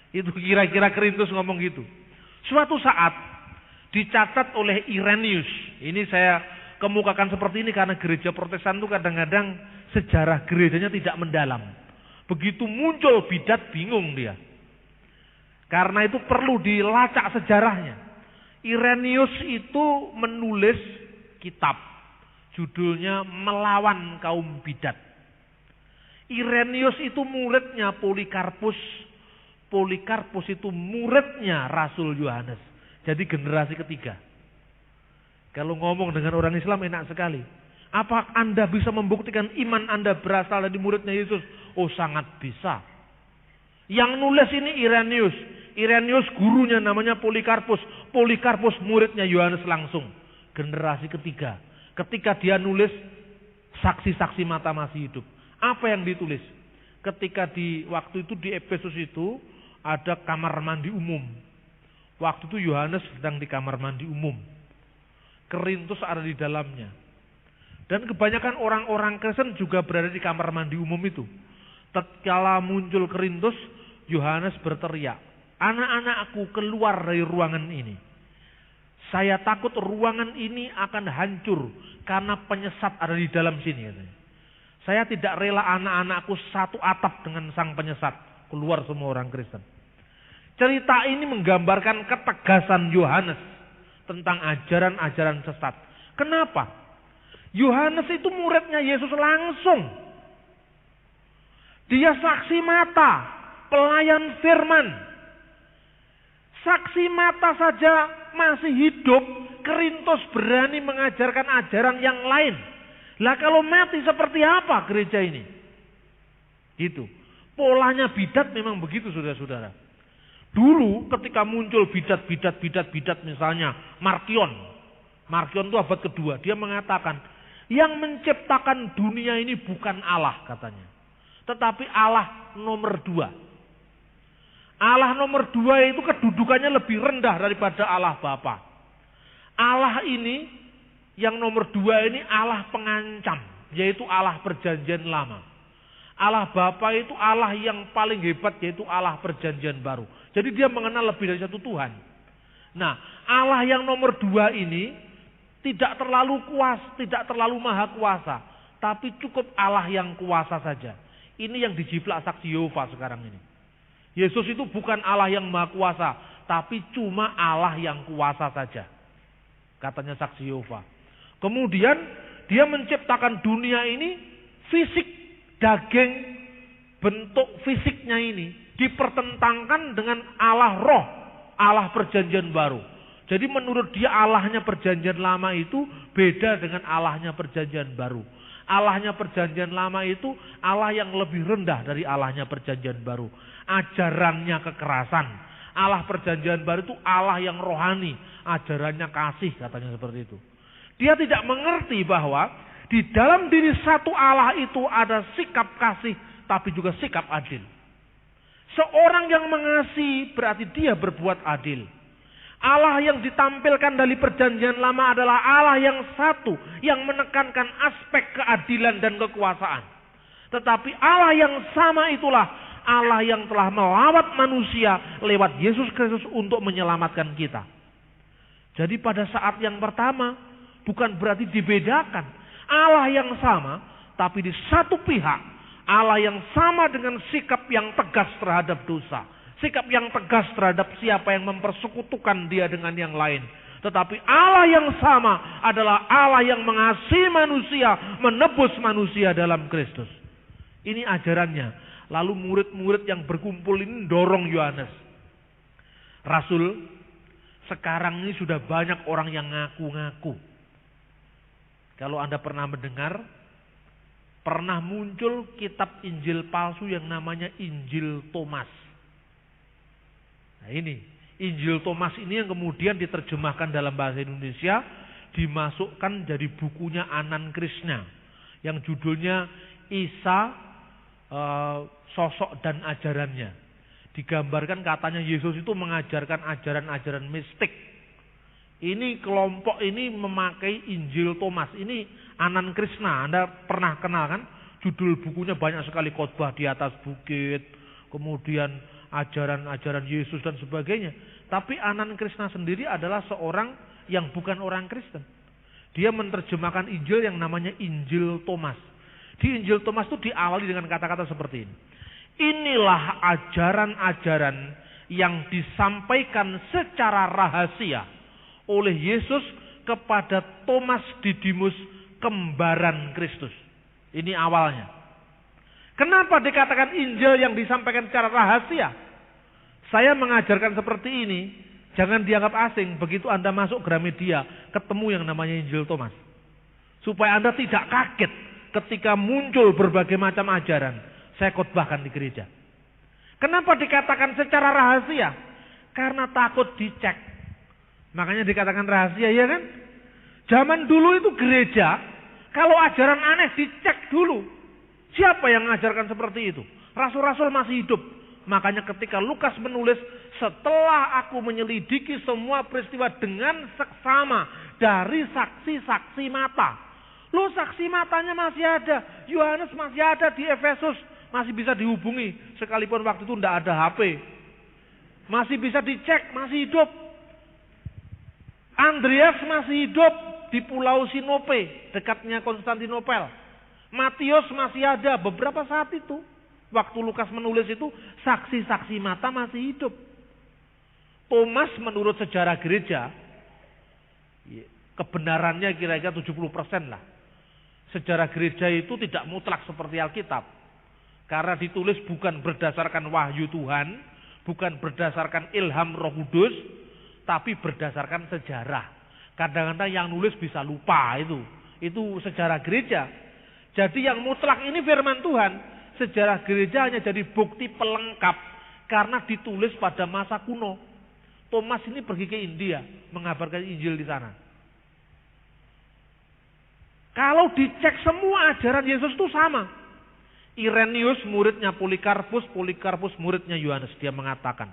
Itu kira-kira Kerintus ngomong gitu. Suatu saat dicatat oleh Irenaeus. Ini saya kemukakan seperti ini karena gereja Protestan itu kadang-kadang sejarah gerejanya tidak mendalam. Begitu muncul bidat bingung dia. Karena itu perlu dilacak sejarahnya. Irenaeus itu menulis kitab. Judulnya Melawan Kaum Bidat. Irenaeus itu muridnya Polikarpus. Polikarpus itu muridnya Rasul Yohanes. Jadi generasi ketiga. Kalau ngomong dengan orang Islam enak sekali. Apa Anda bisa membuktikan iman Anda berasal dari muridnya Yesus? Oh, sangat bisa. Yang nulis ini Irenaeus. Irenaeus gurunya namanya Polikarpus. Polikarpus muridnya Yohanes langsung. Generasi ketiga. Ketika dia nulis, saksi-saksi mata masih hidup. Apa yang ditulis? Ketika waktu itu di Efesus itu ada kamar mandi umum. Waktu itu Yohanes sedang di kamar mandi umum. Kerintus ada di dalamnya. Dan kebanyakan orang-orang Kristen juga berada di kamar mandi umum itu. Tatkala muncul Kerintus, Yohanes berteriak, "Anak-anakku, keluar dari ruangan ini." Saya takut ruangan ini akan hancur karena penyesat ada di dalam sini. Katanya. Saya tidak rela anak-anakku satu atap dengan sang penyesat. Keluar semua orang Kristen. Cerita ini menggambarkan ketegasan Yohanes tentang ajaran-ajaran sesat. Kenapa? Yohanes itu muridnya Yesus langsung. Dia saksi mata, pelayan firman. Saksi mata saja masih hidup, Korintus berani mengajarkan ajaran yang lain. Lah kalau mati seperti apa gereja ini? Gitu. Polanya bidat memang begitu saudara-saudara. Dulu ketika muncul bidat misalnya Markion. Markion itu abad kedua. Dia mengatakan yang menciptakan dunia ini bukan Allah katanya. Tetapi Allah nomor 2. Allah nomor 2 itu kedudukannya lebih rendah daripada Allah Bapa. Allah ini yang nomor 2 ini Allah pengancam, yaitu Allah perjanjian lama. Allah Bapa itu Allah yang paling hebat, yaitu Allah perjanjian baru. Jadi dia mengenal lebih dari satu Tuhan. Nah, Allah yang nomor 2 ini tidak terlalu kuasa, tidak terlalu maha kuasa, tapi cukup Allah yang kuasa saja. Ini yang dijiplak saksi Yehova sekarang ini. Yesus itu bukan Allah yang maha kuasa, tapi cuma Allah yang kuasa saja. Katanya saksi Yehova. Kemudian dia menciptakan dunia ini fisik, daging, bentuk fisiknya ini dipertentangkan dengan Allah roh, Allah perjanjian baru. Jadi menurut dia Allahnya perjanjian lama itu beda dengan Allahnya perjanjian baru. Allahnya perjanjian lama itu Allah yang lebih rendah dari Allahnya perjanjian baru. Ajarannya kekerasan. Allah perjanjian baru itu Allah yang rohani, ajarannya kasih, katanya seperti itu. Dia tidak mengerti bahwa di dalam diri satu Allah itu ada sikap kasih, tapi juga sikap adil. Seorang yang mengasihi berarti dia berbuat adil. Allah yang ditampilkan dari perjanjian lama adalah Allah yang satu, yang menekankan aspek keadilan dan kekuasaan. Tetapi Allah yang sama itulah Allah yang telah melawat manusia lewat Yesus Kristus untuk menyelamatkan kita. Jadi pada saat yang pertama, bukan berarti dibedakan. Allah yang sama, tapi di satu pihak, Allah yang sama dengan sikap yang tegas terhadap dosa. Sikap yang tegas terhadap siapa yang mempersekutukan dia dengan yang lain. Tetapi Allah yang sama adalah Allah yang mengasihi manusia, menebus manusia dalam Kristus. Ini ajarannya. Lalu murid-murid yang berkumpul ini dorong Yohanes. Rasul, sekarang ini sudah banyak orang yang ngaku-ngaku. Kalau Anda pernah mendengar, pernah muncul kitab Injil palsu yang namanya Injil Thomas. Nah ini, Injil Thomas ini yang kemudian diterjemahkan dalam bahasa Indonesia, dimasukkan jadi bukunya Anan Krishna, yang judulnya Isa, Sosok dan Ajarannya. Digambarkan katanya Yesus itu mengajarkan ajaran-ajaran mistik. Ini kelompok ini memakai Injil Thomas. Ini Anan Krishna. Anda pernah kenal kan? Judul bukunya banyak sekali, khotbah di atas bukit. Kemudian ajaran-ajaran Yesus dan sebagainya. Tapi Anan Krishna sendiri adalah seorang yang bukan orang Kristen. Dia menerjemahkan Injil yang namanya Injil Thomas. Di Injil Thomas itu diawali dengan kata-kata seperti ini. Inilah ajaran-ajaran yang disampaikan secara rahasia oleh Yesus kepada Thomas Didimus, kembaran Kristus. Ini awalnya. Kenapa dikatakan Injil yang disampaikan secara rahasia? Saya mengajarkan seperti ini, jangan dianggap asing. Begitu Anda masuk Gramedia, ketemu yang namanya Injil Thomas. Supaya Anda tidak kaget ketika muncul berbagai macam ajaran. Saya khotbahkan di gereja. Kenapa dikatakan secara rahasia? Karena takut dicek. Makanya dikatakan rahasia, ya kan? Zaman dulu itu gereja, kalau ajaran aneh dicek dulu. Siapa yang mengajarkan seperti itu? Rasul-rasul masih hidup. Makanya ketika Lukas menulis, setelah aku menyelidiki semua peristiwa dengan seksama dari saksi-saksi mata. Loh, saksi matanya masih ada. Yohanes masih ada di Efesus. Masih bisa dihubungi. Sekalipun waktu itu tidak ada HP. Masih bisa dicek, masih hidup. Andreas masih hidup di Pulau Sinope, dekatnya Konstantinopel. Matius masih ada beberapa saat itu. Waktu Lukas menulis itu, saksi-saksi mata masih hidup. Thomas menurut sejarah gereja, kebenarannya kira-kira 70% lah. Sejarah gereja itu tidak mutlak seperti Alkitab. Karena ditulis bukan berdasarkan wahyu Tuhan, bukan berdasarkan ilham Roh Kudus, tapi berdasarkan sejarah. Kadang-kadang yang nulis bisa lupa itu. Itu sejarah gereja. Jadi yang mutlak ini firman Tuhan. Sejarah gereja hanya jadi bukti pelengkap karena ditulis pada masa kuno. Thomas ini pergi ke India mengabarkan Injil di sana. Kalau dicek semua ajaran Yesus itu sama. Irenaeus muridnya Polikarpus, Polikarpus muridnya Yohanes. Dia mengatakan,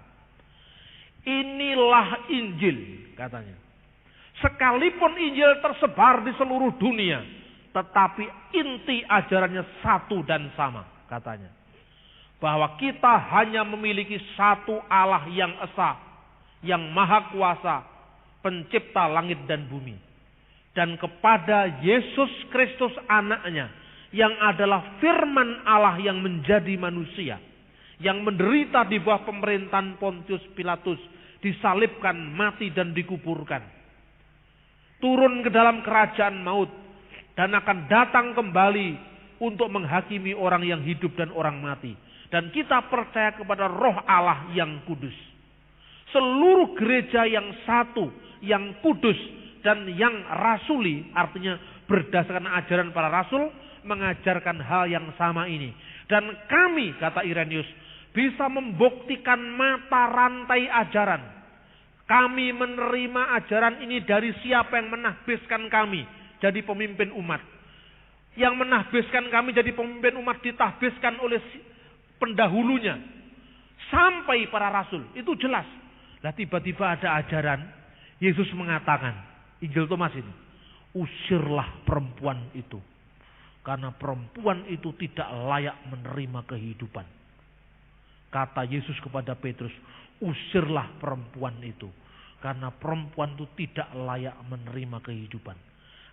inilah Injil, katanya. Sekalipun Injil tersebar di seluruh dunia, tetapi inti ajarannya satu dan sama, katanya. Bahwa kita hanya memiliki satu Allah yang esa, yang maha kuasa, pencipta langit dan bumi. Dan kepada Yesus Kristus anaknya, yang adalah firman Allah yang menjadi manusia, yang menderita di bawah pemerintahan Pontius Pilatus, disalibkan, mati dan dikuburkan. Turun ke dalam kerajaan maut, dan akan datang kembali untuk menghakimi orang yang hidup dan orang mati. Dan kita percaya kepada Roh Allah yang kudus. Seluruh gereja yang satu, yang kudus, dan yang rasuli, artinya berdasarkan ajaran para rasul, mengajarkan hal yang sama ini. Dan kami, kata Irenaeus, bisa membuktikan mata rantai ajaran. Kami menerima ajaran ini dari siapa yang menahbiskan kami jadi pemimpin umat. Yang menahbiskan kami jadi pemimpin umat ditahbiskan oleh pendahulunya. Sampai para rasul. Itu jelas. Nah tiba-tiba ada ajaran. Yesus mengatakan, Injil Thomas ini, usirlah perempuan itu. Karena perempuan itu tidak layak menerima kehidupan. Kata Yesus kepada Petrus, usirlah perempuan itu. Karena perempuan itu tidak layak menerima kehidupan.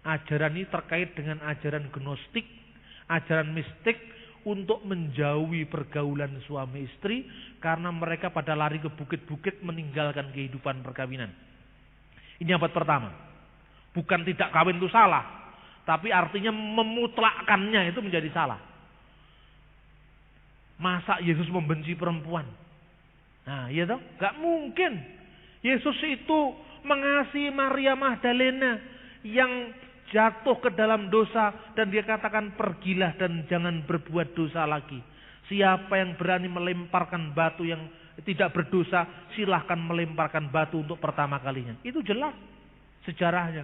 Ajaran ini terkait dengan ajaran gnostik, ajaran mistik untuk menjauhi pergaulan suami istri. Karena mereka pada lari ke bukit-bukit meninggalkan kehidupan perkawinan. Ini abad pertama. Bukan tidak kawin itu salah. Tapi artinya memutlakkannya itu menjadi salah. Masa Yesus membenci perempuan? Nah, iya toh? Gak mungkin. Yesus itu mengasihi Maria Magdalena yang jatuh ke dalam dosa dan dia katakan pergilah dan jangan berbuat dosa lagi. Siapa yang berani melemparkan batu yang tidak berdosa, silahkan melemparkan batu untuk pertama kalinya. Itu jelas sejarahnya.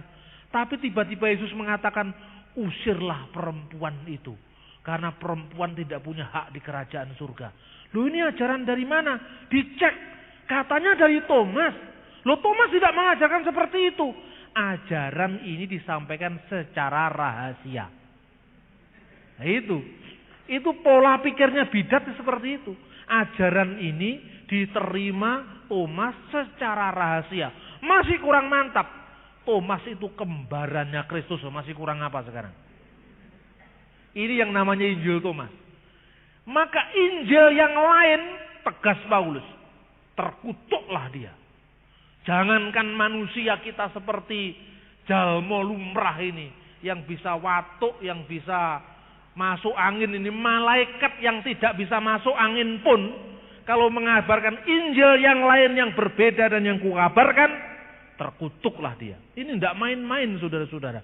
Tapi tiba-tiba Yesus mengatakan, usirlah perempuan itu. Karena perempuan tidak punya hak di kerajaan surga. Loh ini ajaran dari mana? Dicek. Katanya dari Thomas. Loh Thomas tidak mengajarkan seperti itu. Ajaran ini disampaikan secara rahasia. Nah itu pola pikirnya bidat seperti itu. Ajaran ini diterima Thomas secara rahasia. Masih kurang mantap. Thomas itu kembarannya Kristus, masih kurang apa sekarang? Ini yang namanya Injil Thomas. Maka Injil yang lain, tegas Paulus, terkutuklah dia. Jangankan manusia kita seperti jalmo lumrah ini, yang bisa watuk, yang bisa masuk angin ini, malaikat yang tidak bisa masuk angin pun, kalau mengabarkan Injil yang lain yang berbeda dan yang kukabarkan, terkutuklah dia. Ini tidak main-main saudara-saudara.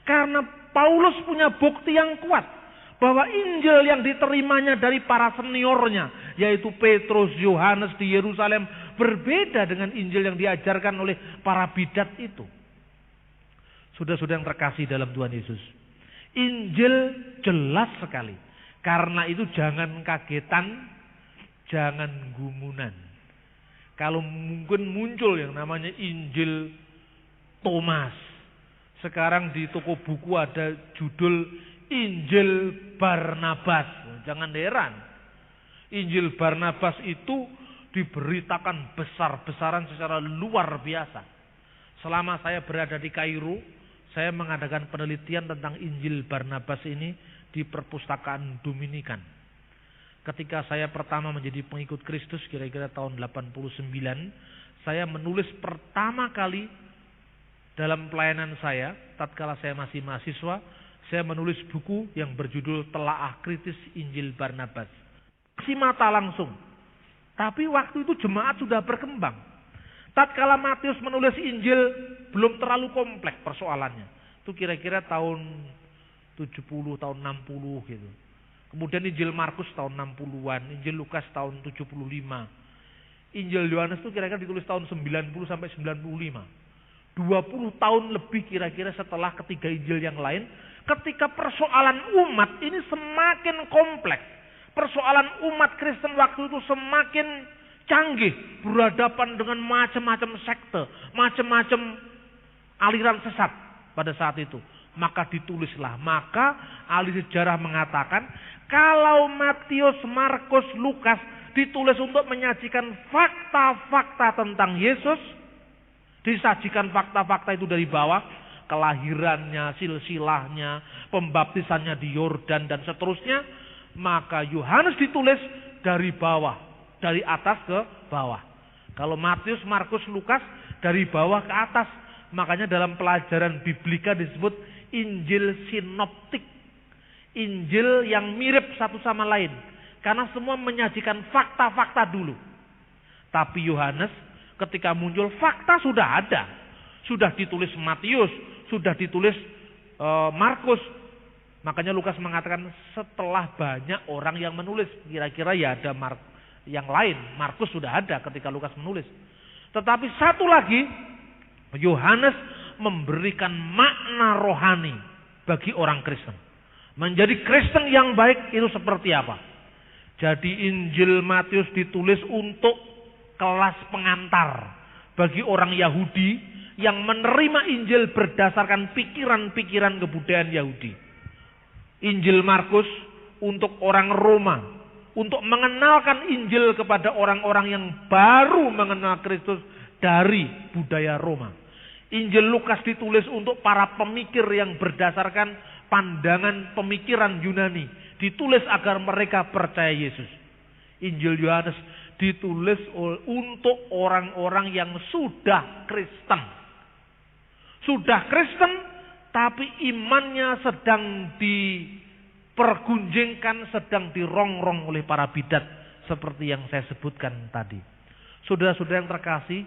Karena Paulus punya bukti yang kuat. Bahwa Injil yang diterimanya dari para seniornya. Yaitu Petrus, Yohanes di Yerusalem. Berbeda dengan Injil yang diajarkan oleh para bidat itu. Saudara-saudara yang terkasih dalam Tuhan Yesus. Injil jelas sekali. Karena itu jangan kagetan. Jangan gumunan. Kalau mungkin muncul yang namanya Injil Thomas. Sekarang di toko buku ada judul Injil Barnabas. Jangan heran. Injil Barnabas itu diberitakan besar-besaran secara luar biasa. Selama saya berada di Kairo, saya mengadakan penelitian tentang Injil Barnabas ini di perpustakaan Dominikan. Ketika saya pertama menjadi pengikut Kristus kira-kira tahun 89, saya menulis pertama kali dalam pelayanan saya, tatkala saya masih mahasiswa, saya menulis buku yang berjudul Telaah Kritis Injil Barnabas. Si mata langsung. Tapi waktu itu jemaat sudah berkembang. Tatkala Matius menulis Injil belum terlalu kompleks persoalannya. Itu kira-kira tahun 70, tahun 60 gitu. Kemudian Injil Markus tahun 60-an, Injil Lukas tahun 75. Injil Yohanes itu kira-kira ditulis tahun 90 sampai 95. 20 tahun lebih kira-kira setelah ketiga Injil yang lain, ketika persoalan umat ini semakin kompleks. Persoalan umat Kristen waktu itu semakin canggih, berhadapan dengan macam-macam sekte, macam-macam aliran sesat pada saat itu. Maka ditulislah. Maka ahli sejarah mengatakan, kalau Matius, Markus, Lukas ditulis untuk menyajikan fakta-fakta tentang Yesus, disajikan fakta-fakta itu dari bawah, kelahirannya, silsilahnya, pembaptisannya di Yordan dan seterusnya, maka Yohanes ditulis dari bawah, dari atas ke bawah. Kalau Matius, Markus, Lukas dari bawah ke atas. Makanya dalam pelajaran biblika disebut Injil sinoptik. Injil yang mirip satu sama lain. Karena semua menyajikan fakta-fakta dulu. Tapi Yohanes ketika muncul fakta sudah ada. Sudah ditulis Matius, sudah ditulis Markus. Makanya Lukas mengatakan setelah banyak orang yang menulis. Kira-kira ya ada yang lain. Markus sudah ada ketika Lukas menulis. Tetapi satu lagi, Yohanes memberikan makna rohani bagi orang Kristen. Menjadi Kristen yang baik itu seperti apa? Jadi Injil Matius ditulis untuk kelas pengantar bagi orang Yahudi yang menerima Injil berdasarkan pikiran-pikiran kebudayaan Yahudi. Injil Markus untuk orang Roma, untuk mengenalkan Injil kepada orang-orang yang baru mengenal Kristus dari budaya Roma. Injil Lukas ditulis untuk para pemikir yang berdasarkan pandangan pemikiran Yunani. Ditulis agar mereka percaya Yesus. Injil Yohanes ditulis untuk orang-orang yang sudah Kristen. Sudah Kristen, tapi imannya sedang dipergunjingkan, sedang dirongrong oleh para bidat. Seperti yang saya sebutkan tadi. Saudara-saudara yang terkasih,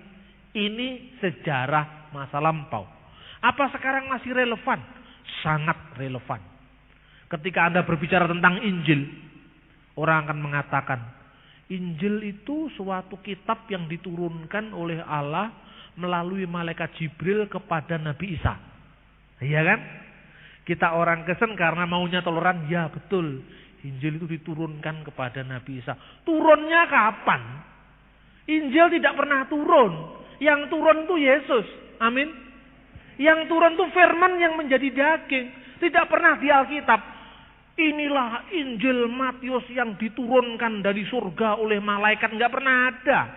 ini sejarah masa lampau. Apa sekarang masih relevan? Sangat relevan. Ketika Anda berbicara tentang Injil, orang akan mengatakan, Injil itu suatu kitab yang diturunkan oleh Allah melalui malaikat Jibril kepada Nabi Isa. Iya kan? Kita orang Kristen karena maunya toleran, ya betul. Injil itu diturunkan kepada Nabi Isa. Turunnya kapan? Injil tidak pernah turun. Yang turun itu Yesus. Amin. Yang turun itu firman yang menjadi daging. Tidak pernah di Alkitab. Inilah Injil Matius yang diturunkan dari surga oleh malaikat. Enggak pernah ada.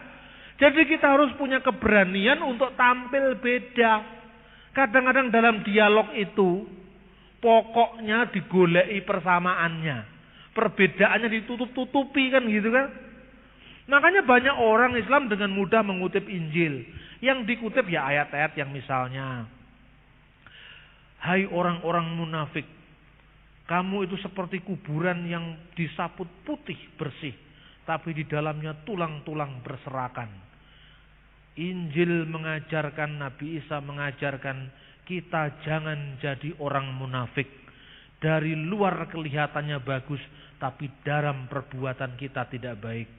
Jadi kita harus punya keberanian untuk tampil beda. Kadang-kadang dalam dialog itu, pokoknya digoleki persamaannya. Perbedaannya ditutup-tutupi kan gitu kan. Makanya banyak orang Islam dengan mudah mengutip Injil. Yang dikutip ya ayat-ayat yang misalnya, hai orang-orang munafik, kamu itu seperti kuburan yang disaput putih bersih, tapi di dalamnya tulang-tulang berserakan. Injil mengajarkan, Nabi Isa mengajarkan kita jangan jadi orang munafik. Dari luar kelihatannya bagus, tapi dalam perbuatan kita tidak baik.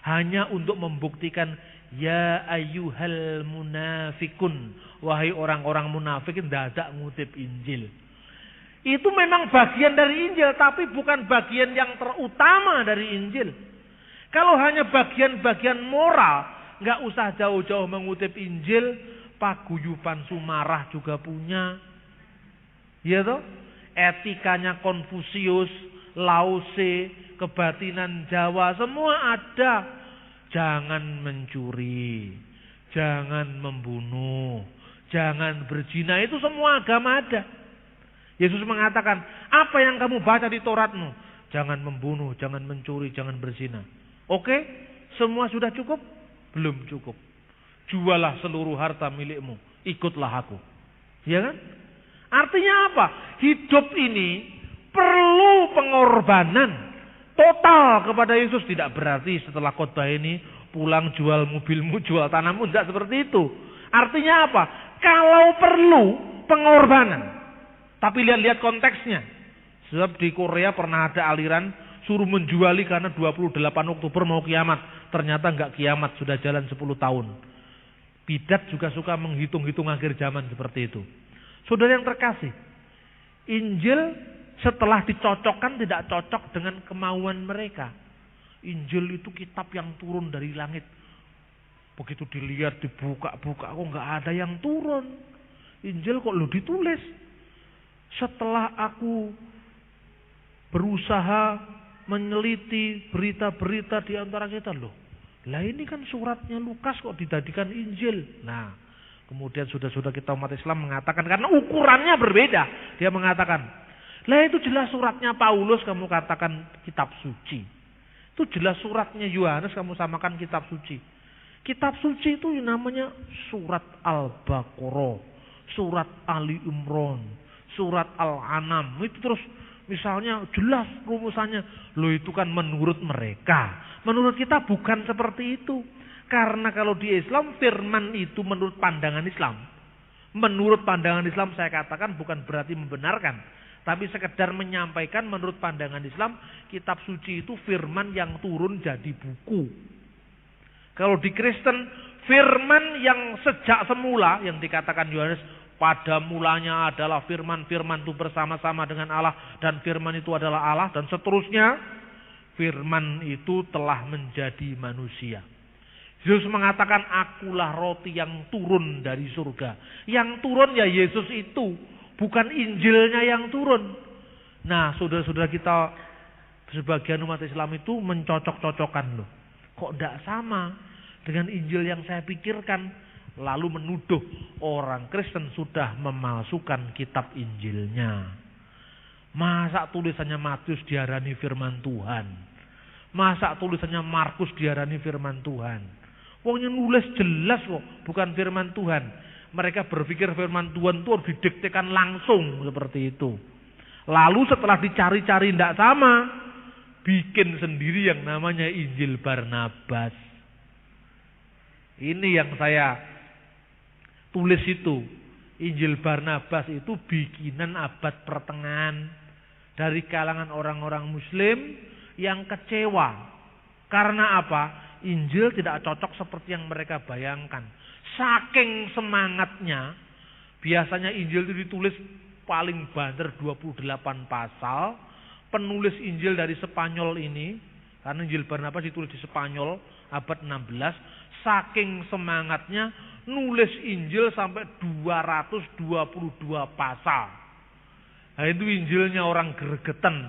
Hanya untuk membuktikan, ya ayyuhal munafikun, wahai orang-orang munafik, tidak ada ngutip Injil. Itu memang bagian dari Injil, tapi bukan bagian yang terutama dari Injil. Kalau hanya bagian-bagian moral, nggak usah jauh-jauh mengutip Injil. Paguyuban Sumarah juga punya, ya toh? Etikanya Konfusius, Lause, kebatinan Jawa, semua ada. Jangan mencuri, jangan membunuh, jangan berzina, itu semua agama ada. Yesus mengatakan, apa yang kamu baca di Tauratmu? Jangan membunuh, jangan mencuri, jangan berzina. Oke, semua sudah cukup? Belum cukup. Jualah seluruh harta milikmu, ikutlah aku. Ya kan? Artinya apa? Hidup ini perlu pengorbanan total kepada Yesus. Tidak berarti setelah khotbah ini pulang jual mobilmu, jual tanahmu, tidak seperti itu. Artinya apa? Kalau perlu pengorbanan. Tapi lihat-lihat konteksnya. Sebab di Korea pernah ada aliran suruh menjuali karena 28 Oktober mau kiamat. Ternyata enggak kiamat, sudah jalan 10 tahun. Bidat juga suka menghitung-hitung akhir zaman seperti itu. Saudara yang terkasih, Injil setelah dicocokkan tidak cocok dengan kemauan mereka. Injil itu kitab yang turun dari langit. Begitu dilihat, dibuka-buka, kok enggak ada yang turun. Injil kok lu ditulis. Setelah aku berusaha meneliti berita-berita di antara kita, loh, lah ini kan suratnya Lukas kok dijadikan Injil. Nah, kemudian sudah kita umat Islam mengatakan, karena ukurannya berbeda, dia mengatakan, lah itu jelas suratnya Paulus kamu katakan kitab suci. Itu jelas suratnya Yohanes kamu samakan kitab suci. Kitab suci itu namanya surat Al-Baqarah, surat Ali Imran, surat Al-An'am. Itu terus misalnya jelas rumusannya. Loh, itu kan menurut mereka. Menurut kita bukan seperti itu. Karena kalau di Islam firman itu menurut pandangan Islam. Menurut pandangan Islam saya katakan bukan berarti membenarkan. Tapi sekedar menyampaikan menurut pandangan Islam, kitab suci itu firman yang turun jadi buku. Kalau di Kristen, firman yang sejak semula yang dikatakan Yohanes, pada mulanya adalah firman, firman itu bersama-sama dengan Allah, dan firman itu adalah Allah, dan seterusnya, firman itu telah menjadi manusia. Yesus mengatakan, akulah roti yang turun dari surga. Yang turun ya Yesus itu, bukan Injilnya yang turun. Nah, saudara-saudara kita, sebagian umat Islam itu mencocok-cocokkan loh. Kok tidak sama dengan Injil yang saya pikirkan? Lalu menuduh orang Kristen sudah memalsukan kitab Injilnya. Masa tulisannya Matius diarani firman Tuhan? Masa tulisannya Markus diarani firman Tuhan? Wong yang nulis jelas kok bukan firman Tuhan. Mereka berpikir firman Tuhan itu harus didiktekan langsung seperti itu. Lalu setelah dicari-cari tidak sama, bikin sendiri yang namanya Injil Barnabas. Ini yang saya tulis itu. Injil Barnabas itu bikinan abad pertengahan dari kalangan orang-orang Muslim yang kecewa. Karena apa? Injil tidak cocok seperti yang mereka bayangkan. Saking semangatnya, biasanya Injil itu ditulis paling banter 28 pasal. Penulis Injil dari Spanyol ini, karena Injil Barnabas ditulis di Spanyol abad 16, saking semangatnya nulis Injil sampai 222 pasal. Nah, itu Injilnya orang gregetan.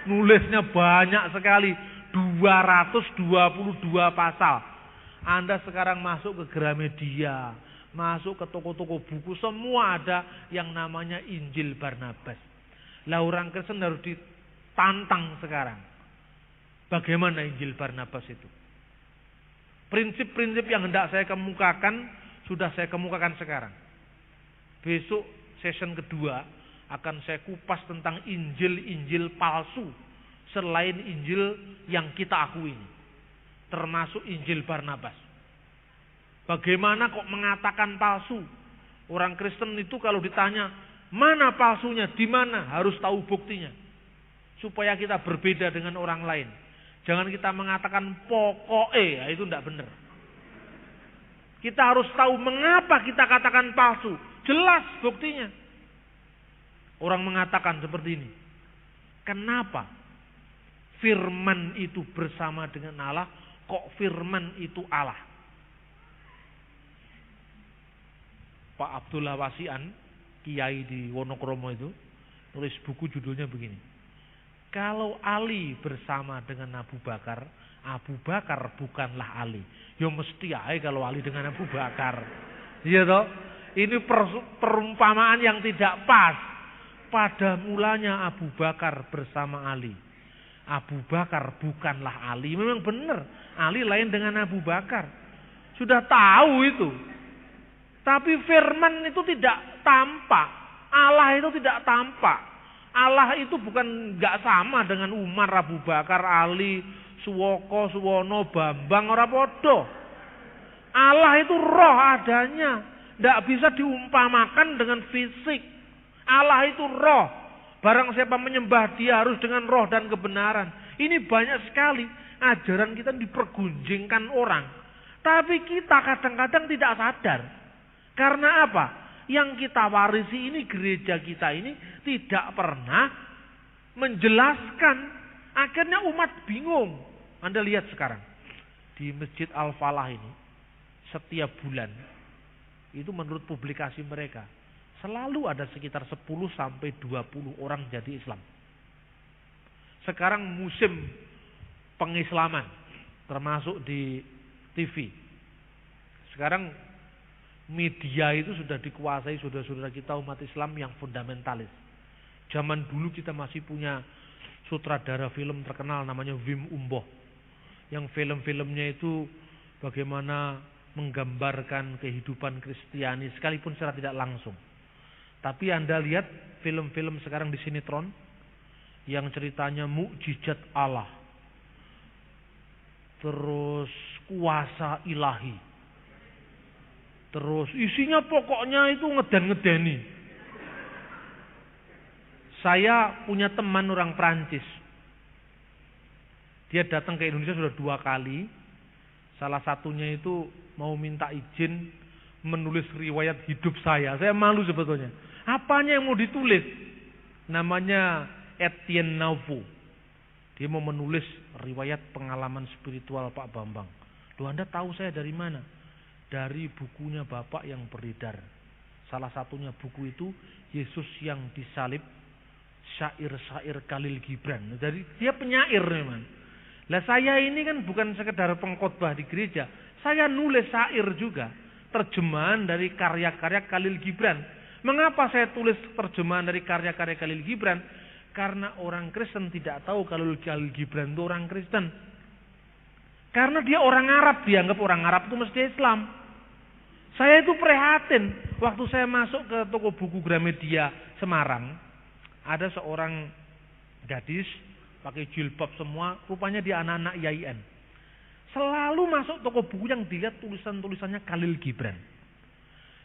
Nulisnya banyak sekali, 222 pasal. Anda sekarang masuk ke Gramedia, masuk ke toko-toko buku, semua ada yang namanya Injil Barnabas. Lah orang Kristen harus ditantang sekarang. Bagaimana Injil Barnabas itu? Prinsip-prinsip yang hendak saya kemukakan, sudah saya kemukakan sekarang. Besok session kedua akan saya kupas tentang Injil-Injil palsu selain Injil yang kita akui ini. Termasuk Injil Barnabas. Bagaimana kok mengatakan palsu? Orang Kristen itu kalau ditanya, mana palsunya, di mana, harus tahu buktinya. Supaya kita berbeda dengan orang lain. Jangan kita mengatakan pokoknya, itu tidak benar. Kita harus tahu mengapa kita katakan palsu. Jelas buktinya. Orang mengatakan seperti ini. Kenapa firman itu bersama dengan Allah, kok firman itu Allah? Pak Abdullah Wasian, kiai di Wonokromo itu, nulis buku judulnya begini. Kalau Ali bersama dengan Abu Bakar, Abu Bakar bukanlah Ali. Ya mesti aja kalau Ali dengan Abu Bakar. Iya toh? Ini perumpamaan yang tidak pas. Pada mulanya Abu Bakar bersama Ali. Abu Bakar bukanlah Ali. Memang benar, Ali lain dengan Abu Bakar. Sudah tahu itu. Tapi firman itu tidak tampak. Allah itu tidak tampak. Allah itu bukan nggak sama dengan Umar, Abu Bakar, Ali, Suwoko, Suwono, Bambang, ora podo. Allah itu roh adanya. Tidak bisa diumpamakan dengan fisik. Allah itu roh. Barang siapa menyembah dia harus dengan roh dan kebenaran. Ini banyak sekali ajaran kita dipergunjingkan orang. Tapi kita kadang-kadang tidak sadar. Karena apa? Yang kita warisi ini, gereja kita ini tidak pernah menjelaskan. Akhirnya umat bingung. Anda lihat sekarang. Di Masjid Al-Falah ini. Setiap bulan. Itu menurut publikasi mereka. Selalu ada sekitar 10 sampai 20 orang jadi Islam. Sekarang musim pengislaman. Termasuk di TV. Sekarang media itu sudah dikuasai saudara-saudara kita umat Islam yang fundamentalis. Zaman dulu kita masih punya sutradara film terkenal namanya Wim Umboh. Yang film-filmnya itu bagaimana menggambarkan kehidupan Kristiani sekalipun secara tidak langsung. Tapi Anda lihat film-film sekarang di sinetron yang ceritanya mukjizat Allah. Terus kuasa ilahi. Terus isinya pokoknya itu ngeden-ngedeni. Saya punya teman orang Prancis. Dia datang ke Indonesia sudah 2 kali. Salah satunya itu mau minta izin menulis riwayat hidup saya. Saya malu sebetulnya. Apanya yang mau ditulis? Namanya Etienne Nauveau. Dia mau menulis riwayat pengalaman spiritual Pak Bambang. Loh, Anda tahu saya dari mana? Dari bukunya Bapak yang beredar. Salah satunya buku itu Yesus yang disalib, syair-syair Khalil Gibran. Jadi dia penyair memang. Lah saya ini kan bukan sekedar pengkhotbah di gereja. Saya nulis syair juga. Terjemahan dari karya-karya Khalil Gibran. Mengapa saya tulis terjemahan dari karya-karya Khalil Gibran? Karena orang Kristen tidak tahu kalau Khalil Gibran itu orang Kristen. Karena dia orang Arab, dianggap orang Arab itu mesti Islam. Saya itu prihatin. Waktu saya masuk ke toko buku Gramedia Semarang, ada seorang gadis pakai jilbab semua, rupanya dia anak-anak IAIN. Selalu masuk toko buku yang dilihat tulisan-tulisannya Khalil Gibran.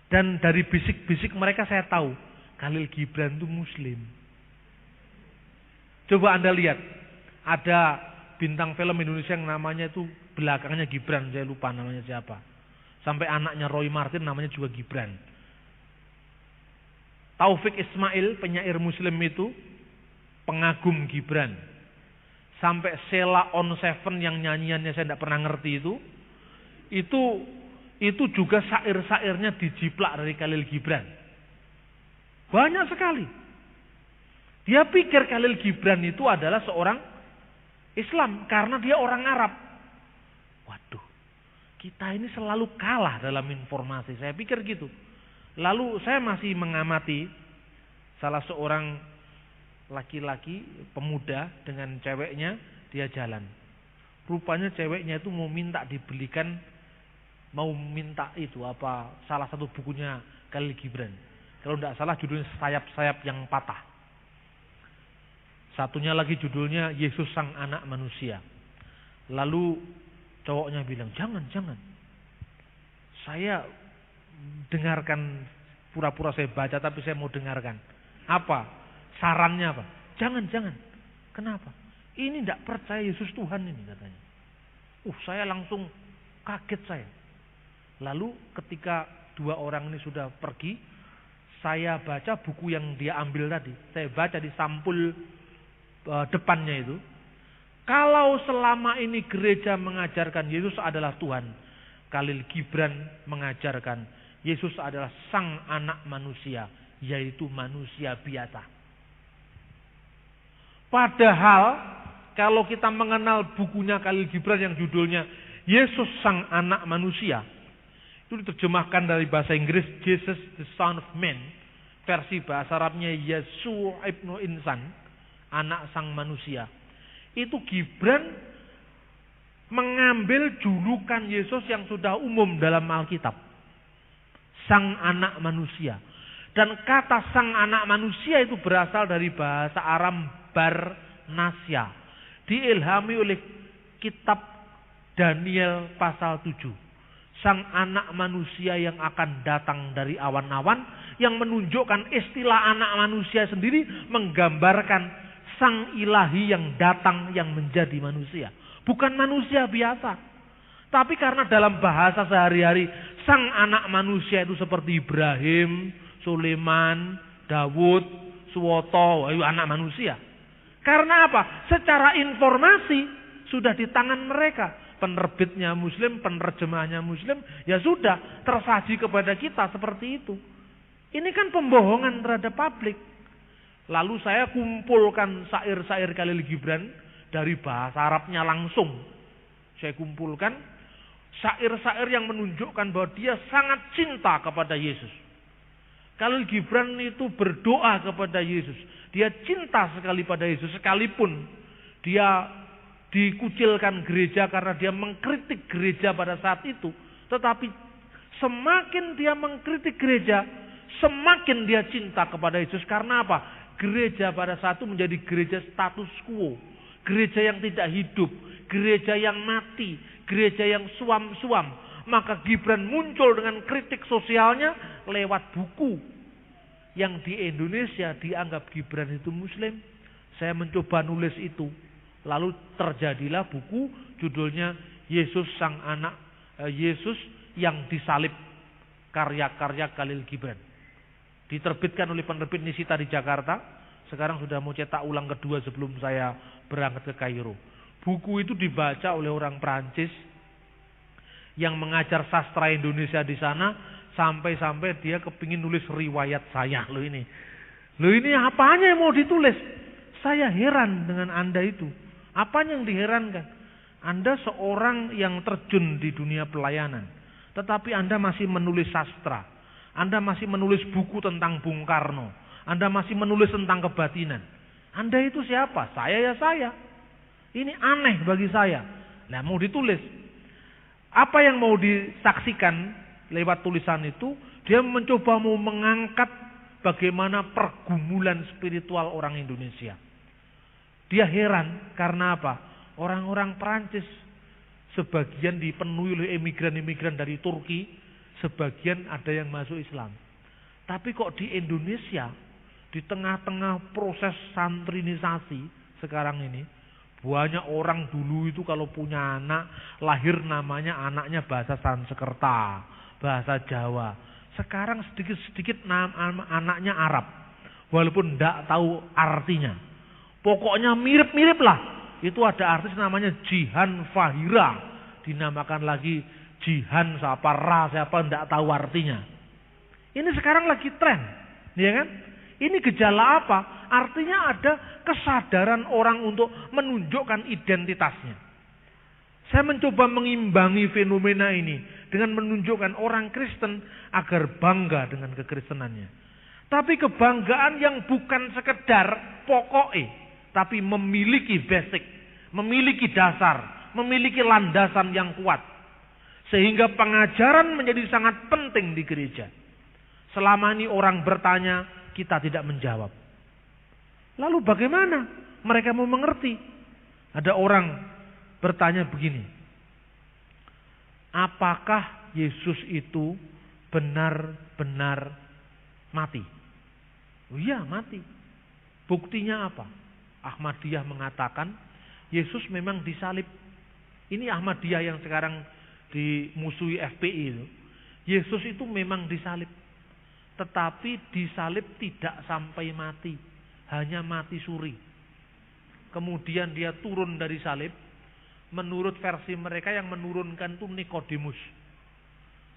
Dan dari bisik-bisik mereka saya tahu Khalil Gibran itu Muslim. Coba Anda lihat, ada bintang film Indonesia yang namanya itu belakangnya Gibran, saya lupa namanya siapa. Sampai anaknya Roy Martin namanya juga Gibran. Taufik Ismail, penyair Muslim itu pengagum Gibran. Sampai Sheila on Seven yang nyanyiannya saya tidak pernah ngerti itu juga syair-syairnya dijiplak dari Khalil Gibran. Banyak sekali. Dia pikir Khalil Gibran itu adalah seorang Islam karena dia orang Arab. Waduh, kita ini selalu kalah dalam informasi. Saya pikir gitu. Lalu saya masih mengamati salah seorang laki-laki pemuda dengan ceweknya, dia jalan. Rupanya ceweknya itu mau minta dibelikan, mau minta itu apa salah satu bukunya Khalil Gibran. Kalau tidak salah judulnya Sayap-sayap yang patah. Satunya lagi judulnya Yesus Sang Anak Manusia. Lalu cowoknya bilang, jangan. Saya dengarkan, pura-pura saya baca tapi saya mau dengarkan. Apa? Sarannya apa? Jangan. Kenapa? Ini tidak percaya Yesus Tuhan ini katanya. Saya langsung kaget saya. Lalu ketika 2 orang ini sudah pergi, saya baca buku yang dia ambil tadi. Saya baca di sampul depannya itu. Kalau selama ini gereja mengajarkan Yesus adalah Tuhan, Khalil Gibran mengajarkan Yesus adalah Sang Anak Manusia, yaitu manusia biasa. Padahal kalau kita mengenal bukunya Khalil Gibran yang judulnya Yesus Sang Anak Manusia, Itu diterjemahkan dari bahasa Inggris Jesus the Son of Man. Versi bahasa Arabnya Yesu ibnu Insan, anak sang manusia. Itu Gibran mengambil julukan Yesus yang sudah umum dalam Alkitab. Sang anak manusia. Dan kata sang anak manusia itu berasal dari bahasa Aram Barnasya. Diilhami oleh kitab Daniel pasal 7. Sang anak manusia yang akan datang dari awan-awan, yang menunjukkan istilah anak manusia sendiri menggambarkan sang ilahi yang datang yang menjadi manusia. Bukan manusia biasa. Tapi karena dalam bahasa sehari-hari sang anak manusia itu seperti Ibrahim, Sulaiman, Dawud, Suwoto, itu anak manusia. Karena apa? Secara informasi sudah di tangan mereka. Penerbitnya Muslim, penerjemahnya Muslim, ya sudah tersaji kepada kita seperti itu. Ini kan pembohongan terhadap publik. Lalu saya kumpulkan syair-syair Khalil Gibran dari bahasa Arabnya langsung. Saya kumpulkan syair-syair yang menunjukkan bahwa dia sangat cinta kepada Yesus. Khalil Gibran itu berdoa kepada Yesus. Dia cinta sekali pada Yesus, sekalipun dia dikucilkan gereja karena dia mengkritik gereja pada saat itu. Tetapi semakin dia mengkritik gereja, semakin dia cinta kepada Yesus. Karena apa? Gereja pada saat itu menjadi gereja status quo. Gereja yang tidak hidup. Gereja yang mati. Gereja yang suam-suam. Maka Gibran muncul dengan kritik sosialnya lewat buku. Yang di Indonesia dianggap Gibran itu Muslim. Saya mencoba nulis itu. Lalu terjadilah buku judulnya Yesus Sang Anak, Yesus yang Disalib, karya-karya Khalil Gibran. Diterbitkan oleh penerbit Nisita di Jakarta. Sekarang sudah mau cetak ulang kedua sebelum saya berangkat ke Kairo. Buku itu dibaca oleh orang Prancis yang mengajar sastra Indonesia di sana, sampai-sampai dia kepingin nulis riwayat saya. Loh ini apanya yang mau ditulis? Saya heran dengan Anda itu. Apa yang diherankan? Anda seorang yang terjun di dunia pelayanan, tetapi Anda masih menulis sastra. Anda masih menulis buku tentang Bung Karno. Anda masih menulis tentang kebatinan. Anda itu siapa? Saya ya saya. Ini aneh bagi saya. Nah, mau ditulis. Apa yang mau disaksikan lewat tulisan itu? Dia mencoba mau mengangkat bagaimana pergumulan spiritual orang Indonesia. Dia heran karena apa? Orang-orang Perancis sebagian dipenuhi oleh imigran-imigran dari Turki, sebagian ada yang masuk Islam. Tapi kok di Indonesia, di tengah-tengah proses santrinisasi sekarang ini, banyak orang dulu itu kalau punya anak, lahir namanya anaknya bahasa Sanskerta, bahasa Jawa. Sekarang sedikit-sedikit anaknya Arab, walaupun tidak tahu artinya. Pokoknya mirip-mirip lah. Itu ada artis namanya Jihan Fahira. Dinamakan lagi Jihan siapa, Ra siapa, tidak tahu artinya. Ini sekarang lagi tren. Ya kan? Ini gejala apa? Artinya ada kesadaran orang untuk menunjukkan identitasnya. Saya mencoba mengimbangi fenomena ini dengan menunjukkan orang Kristen agar bangga dengan kekristenannya. Tapi kebanggaan yang bukan sekedar pokoknya, tapi memiliki basic, memiliki dasar, memiliki landasan yang kuat. Sehingga pengajaran menjadi sangat penting di gereja. Selama ini orang bertanya, kita tidak menjawab. Lalu bagaimana mereka mau mengerti? Ada orang bertanya begini, apakah Yesus itu benar-benar mati? Oh iya, mati. Buktinya apa? Ahmadiyah mengatakan Yesus memang disalib. Ini Ahmadiyah yang sekarang dimusuhi FPI itu. Yesus itu memang disalib. Tetapi disalib tidak sampai mati. Hanya mati suri. Kemudian dia turun dari salib. Menurut versi mereka yang menurunkan itu Nikodemus.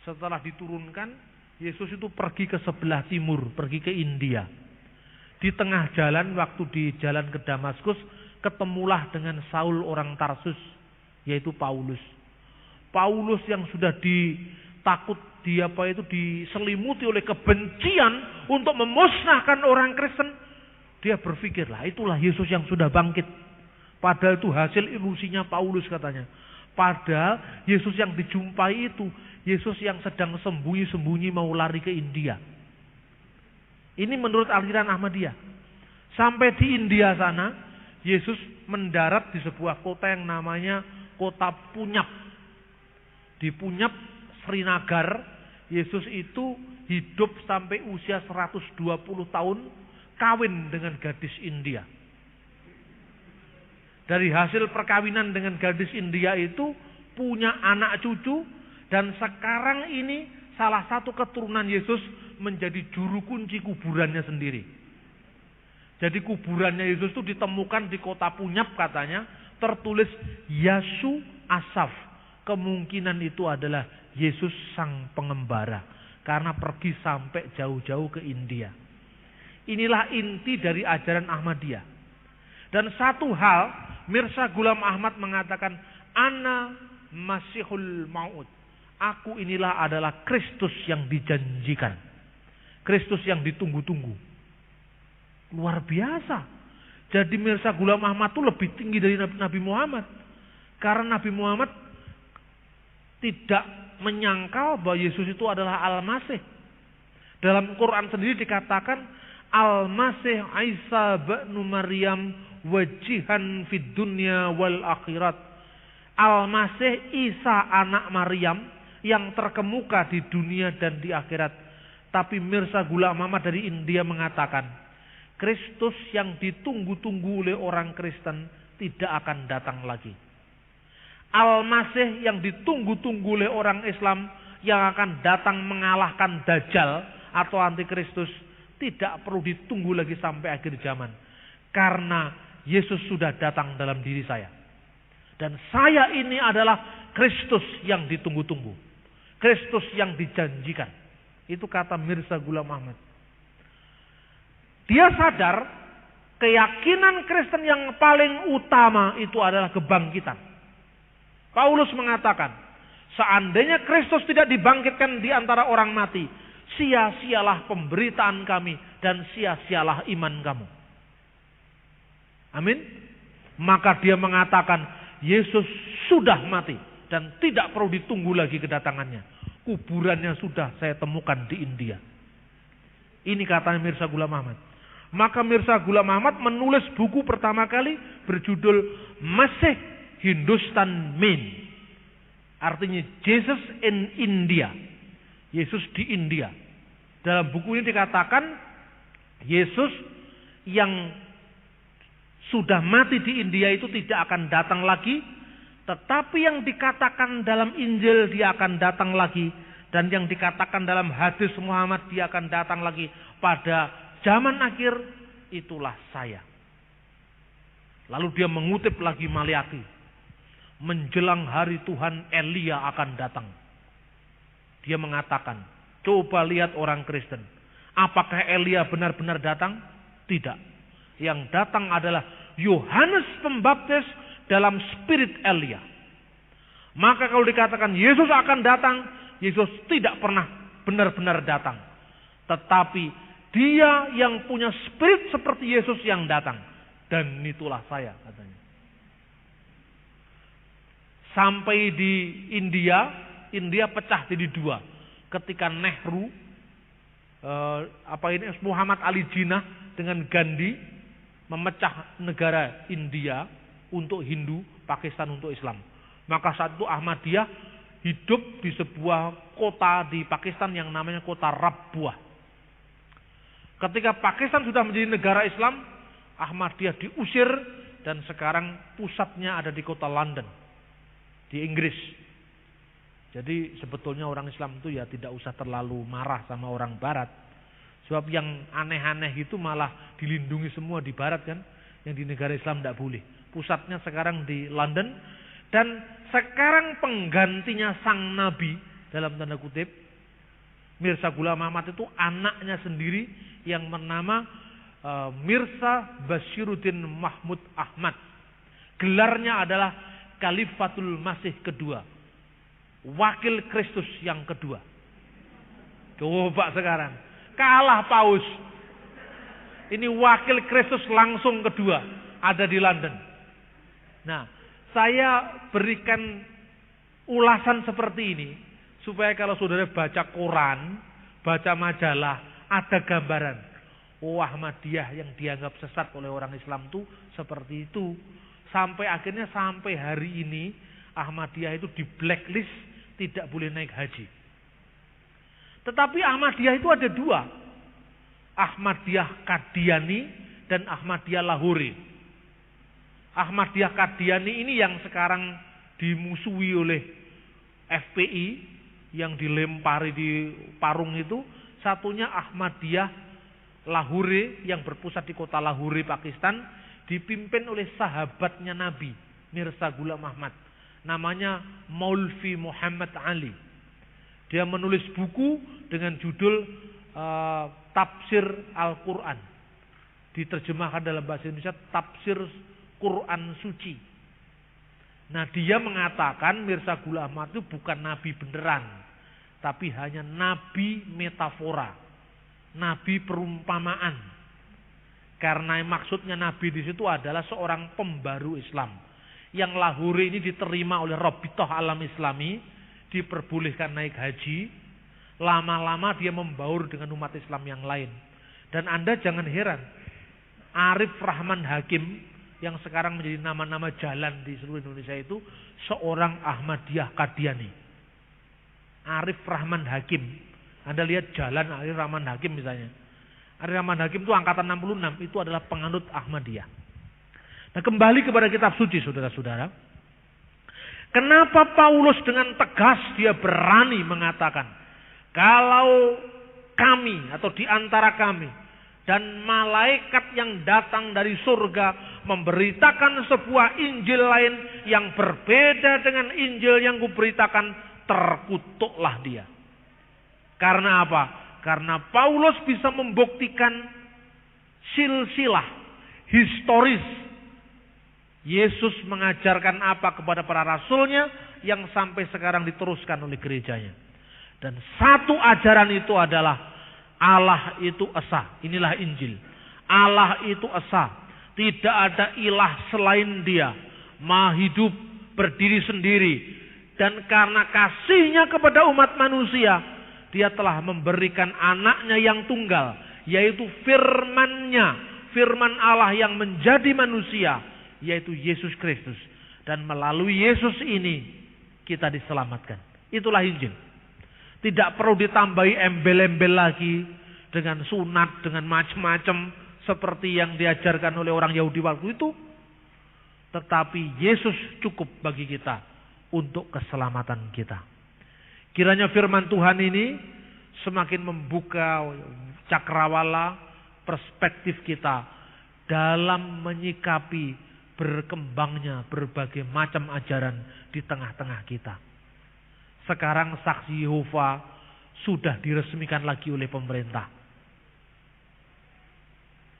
Setelah diturunkan, Yesus itu pergi ke sebelah timur, pergi ke India. Di tengah jalan, waktu di jalan ke Damaskus, ketemulah dengan Saul orang Tarsus, yaitu Paulus. Paulus yang sudah takut dia diselimuti oleh kebencian untuk memusnahkan orang Kristen, dia berpikirlah itulah Yesus yang sudah bangkit. Padahal itu hasil ilusinya Paulus katanya. Padahal Yesus yang dijumpai itu Yesus yang sedang sembunyi-sembunyi mau lari ke India. Ini menurut aliran Ahmadiyah. Sampai di India sana, Yesus mendarat di sebuah kota yang namanya kota Punyap. Di Punyap, Srinagar, Yesus itu hidup sampai usia 120 tahun, kawin dengan gadis India. Dari hasil perkawinan dengan gadis India itu punya anak cucu, dan sekarang ini salah satu keturunan Yesus menjadi juru kunci kuburannya sendiri. Jadi kuburannya Yesus itu ditemukan di kota Punyap katanya, tertulis Yasu Asaf. Kemungkinan itu adalah Yesus sang pengembara, karena pergi sampai jauh-jauh ke India. Inilah inti dari ajaran Ahmadiyah. Dan satu hal, Mirza Ghulam Ahmad mengatakan, Ana Masihul Maut. Aku inilah adalah Kristus yang dijanjikan. Kristus yang ditunggu-tunggu. Luar biasa. Jadi Mirza Ghulam Ahmad itu lebih tinggi dari Nabi Muhammad. Karena Nabi Muhammad tidak menyangkal bahwa Yesus itu adalah Al-Masih. Dalam Quran sendiri dikatakan, Al-Masih Isa ba'nu Maryam wajihan fid dunya wal akhirat. Al-Masih Isa anak Maryam yang terkemuka di dunia dan di akhirat. Tapi Mirza Ghulam Ahmad dari India mengatakan, Kristus yang ditunggu-tunggu oleh orang Kristen tidak akan datang lagi. Al-Masih yang ditunggu-tunggu oleh orang Islam yang akan datang mengalahkan Dajjal atau Antikristus tidak perlu ditunggu lagi sampai akhir zaman. Karena Yesus sudah datang dalam diri saya. Dan saya ini adalah Kristus yang ditunggu-tunggu. Kristus yang dijanjikan. Itu kata Mirza Ghulam Ahmad. Dia sadar keyakinan Kristen yang paling utama itu adalah kebangkitan. Paulus mengatakan, seandainya Kristus tidak dibangkitkan di antara orang mati, sia-sialah pemberitaan kami dan sia-sialah iman kamu. Amin. Maka dia mengatakan, Yesus sudah mati dan tidak perlu ditunggu lagi kedatangannya. Kuburannya sudah saya temukan di India. Ini katanya Mirza Ghulam Ahmad. Maka Mirza Ghulam Ahmad menulis buku pertama kali berjudul Masih Hindustan Man. Artinya Jesus in India. Yesus di India. Dalam buku ini dikatakan Yesus yang sudah mati di India itu tidak akan datang lagi, tetapi yang dikatakan dalam Injil dia akan datang lagi, dan yang dikatakan dalam hadis Muhammad dia akan datang lagi pada zaman akhir, itulah saya. Lalu dia mengutip lagi Maliaki. Menjelang hari Tuhan Elia akan datang. Dia mengatakan, coba lihat orang Kristen. Apakah Elia benar-benar datang? Tidak. Yang datang adalah Yohanes Pembaptis dalam spirit Elia. Maka kalau dikatakan Yesus akan datang, Yesus tidak pernah benar-benar datang. Tetapi dia yang punya spirit seperti Yesus yang datang. Dan itulah saya katanya. Sampai di India pecah jadi dua. Ketika Nehru, Muhammad Ali Jinnah dengan Gandhi memecah negara India untuk Hindu, Pakistan untuk Islam. Maka saat itu Ahmadiyah hidup di sebuah kota di Pakistan yang namanya kota Rabwah. Ketika Pakistan sudah menjadi negara Islam, Ahmadiyah diusir dan sekarang pusatnya ada di kota London. Di Inggris. Jadi sebetulnya orang Islam itu ya tidak usah terlalu marah sama orang Barat. Sebab yang aneh-aneh itu malah dilindungi semua di Barat kan. Yang di negara Islam tidak boleh. Pusatnya sekarang di London. Dan sekarang penggantinya sang Nabi dalam tanda kutip, Mirza Ghulam Ahmad itu anaknya sendiri yang bernama Mirza Bashiruddin Mahmud Ahmad. Gelarnya adalah Khalifatul Masih kedua, wakil Kristus yang kedua. Coba sekarang. Kalah paus. Ini wakil Kristus langsung kedua. Ada di London. Nah, saya berikan ulasan seperti ini. Supaya kalau saudara baca Quran, baca majalah, ada gambaran. Oh, Ahmadiyah yang dianggap sesat oleh orang Islam itu seperti itu. Sampai akhirnya sampai hari ini Ahmadiyah itu di blacklist, tidak boleh naik haji. Tetapi Ahmadiyah itu ada dua. Ahmadiyah Qadiani dan Ahmadiyah Lahore. Ahmadiyah Qadiani ini yang sekarang dimusuhi oleh FPI, yang dilempari di parung itu. Satunya Ahmadiyah Lahore yang berpusat di kota Lahore, Pakistan, dipimpin oleh sahabatnya Nabi, Mirza Ghulam Ahmad. Namanya Maulvi Muhammad Ali. Dia menulis buku dengan judul Tafsir Al-Quran. Diterjemahkan dalam bahasa Indonesia Tafsir Quran Suci. Nah, dia mengatakan Mirza Ghulam Ahmad itu bukan nabi beneran, tapi hanya nabi metafora, nabi perumpamaan. Karena maksudnya nabi di situ adalah seorang pembaru Islam. Yang Lahore ini diterima oleh Rabithah Alam Islami, diperbolehkan naik haji. Lama-lama dia membaur dengan umat Islam yang lain. Dan Anda jangan heran, Arif Rahman Hakim yang sekarang menjadi nama-nama jalan di seluruh Indonesia itu seorang Ahmadiyah Qadiani. Arif Rahman Hakim. Anda lihat jalan Arif Rahman Hakim misalnya. Arif Rahman Hakim itu angkatan 66, itu adalah penganut Ahmadiyah. Nah, kembali kepada kitab suci, saudara-saudara. Kenapa Paulus dengan tegas dia berani mengatakan, kalau kami atau di antara kami dan malaikat yang datang dari surga memberitakan sebuah Injil lain yang berbeda dengan Injil yang kuberitakan, terkutuklah dia. Karena apa? Karena Paulus bisa membuktikan silsilah historis. Yesus mengajarkan apa kepada para rasulnya yang sampai sekarang diteruskan oleh gerejanya. Dan satu ajaran itu adalah Allah itu esa. Inilah Injil. Allah itu esa. Tidak ada ilah selain dia. Maha hidup, berdiri sendiri. Dan karena kasihnya kepada umat manusia, dia telah memberikan anaknya yang tunggal, yaitu firman-Nya, firman Allah yang menjadi manusia, yaitu Yesus Kristus. Dan melalui Yesus ini kita diselamatkan. Itulah Injil. Tidak perlu ditambahi embel-embel lagi dengan sunat, dengan macam-macam seperti yang diajarkan oleh orang Yahudi waktu itu. Tetapi Yesus cukup bagi kita untuk keselamatan kita. Kiranya firman Tuhan ini semakin membuka cakrawala perspektif kita dalam menyikapi berkembangnya berbagai macam ajaran di tengah-tengah kita. Sekarang saksi Yehova sudah diresmikan lagi oleh pemerintah.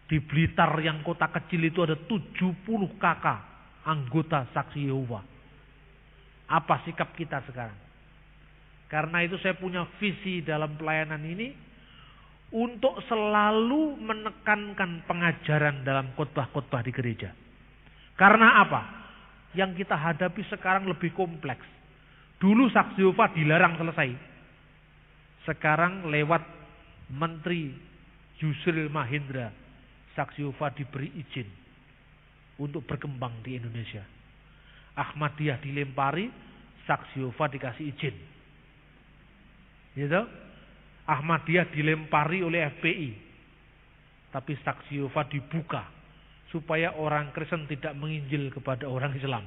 Di Blitar yang kota kecil itu ada 70 kakak anggota saksi Yehova. Apa sikap kita sekarang? Karena itu saya punya visi dalam pelayanan ini untuk selalu menekankan pengajaran dalam khotbah-khotbah di gereja. Karena apa? Yang kita hadapi sekarang lebih kompleks. Dulu saksi Yehova dilarang selesai. Sekarang lewat Menteri Yusril Mahendra, saksi Yehova diberi izin untuk berkembang di Indonesia. Ahmadiyah dilempari, saksi Yehova dikasih izin. Gitu? Ahmadiyah dilempari oleh FPI, tapi saksi Yehova dibuka supaya orang Kristen tidak menginjil kepada orang Islam,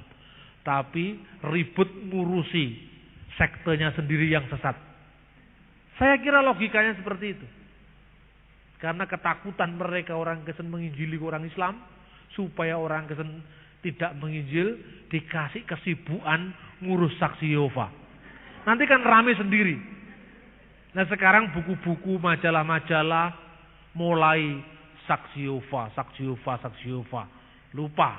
tapi ribut ngurusi sektenya sendiri yang sesat. Saya kira logikanya seperti itu. Karena ketakutan mereka orang Kristen menginjili orang Islam, supaya orang Kristen tidak menginjil, dikasih kesibukan ngurus saksi Yehova. Nanti kan rame sendiri. Nah, sekarang buku-buku, majalah-majalah mulai saksi Yehova, saksi Yehova, saksi Yehova. Lupa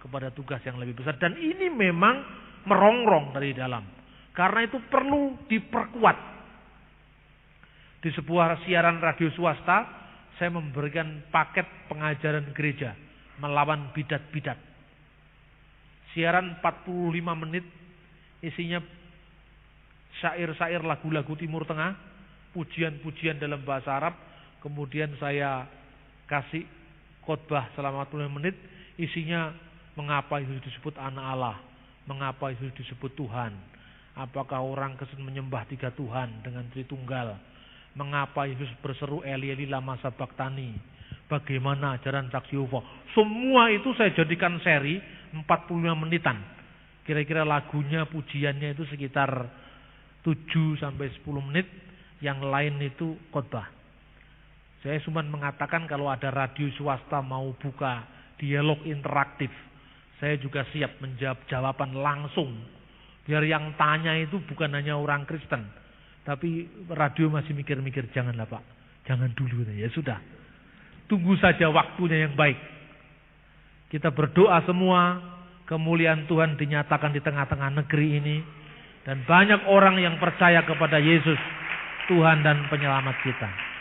kepada tugas yang lebih besar. Dan ini memang merongrong dari dalam. Karena itu perlu diperkuat. Di sebuah siaran radio swasta, saya memberikan paket pengajaran gereja melawan bidat-bidat. Siaran 45 menit, isinya syair-syair lagu-lagu Timur Tengah, pujian-pujian dalam bahasa Arab. Kemudian saya kasih khotbah selama 45 menit, isinya mengapa Yesus disebut anak Allah, mengapa Yesus disebut Tuhan, apakah orang Kristen menyembah 3 Tuhan dengan Tritunggal, mengapa Yesus berseru Eli Eli lama sabachthani, bagaimana ajaran saksi Yehova. Semua itu saya jadikan seri 45 menitan. Kira-kira lagunya, pujiannya itu sekitar 7 sampai 10 menit, yang lain itu khotbah. Saya cuma mengatakan kalau ada radio swasta mau buka dialog interaktif, saya juga siap menjawab jawaban langsung. Biar yang tanya itu bukan hanya orang Kristen, tapi radio masih mikir-mikir, janganlah Pak, jangan dulu. Ya sudah, tunggu saja waktunya yang baik. Kita berdoa semua, kemuliaan Tuhan dinyatakan di tengah-tengah negeri ini, dan banyak orang yang percaya kepada Yesus, Tuhan dan Penyelamat kita.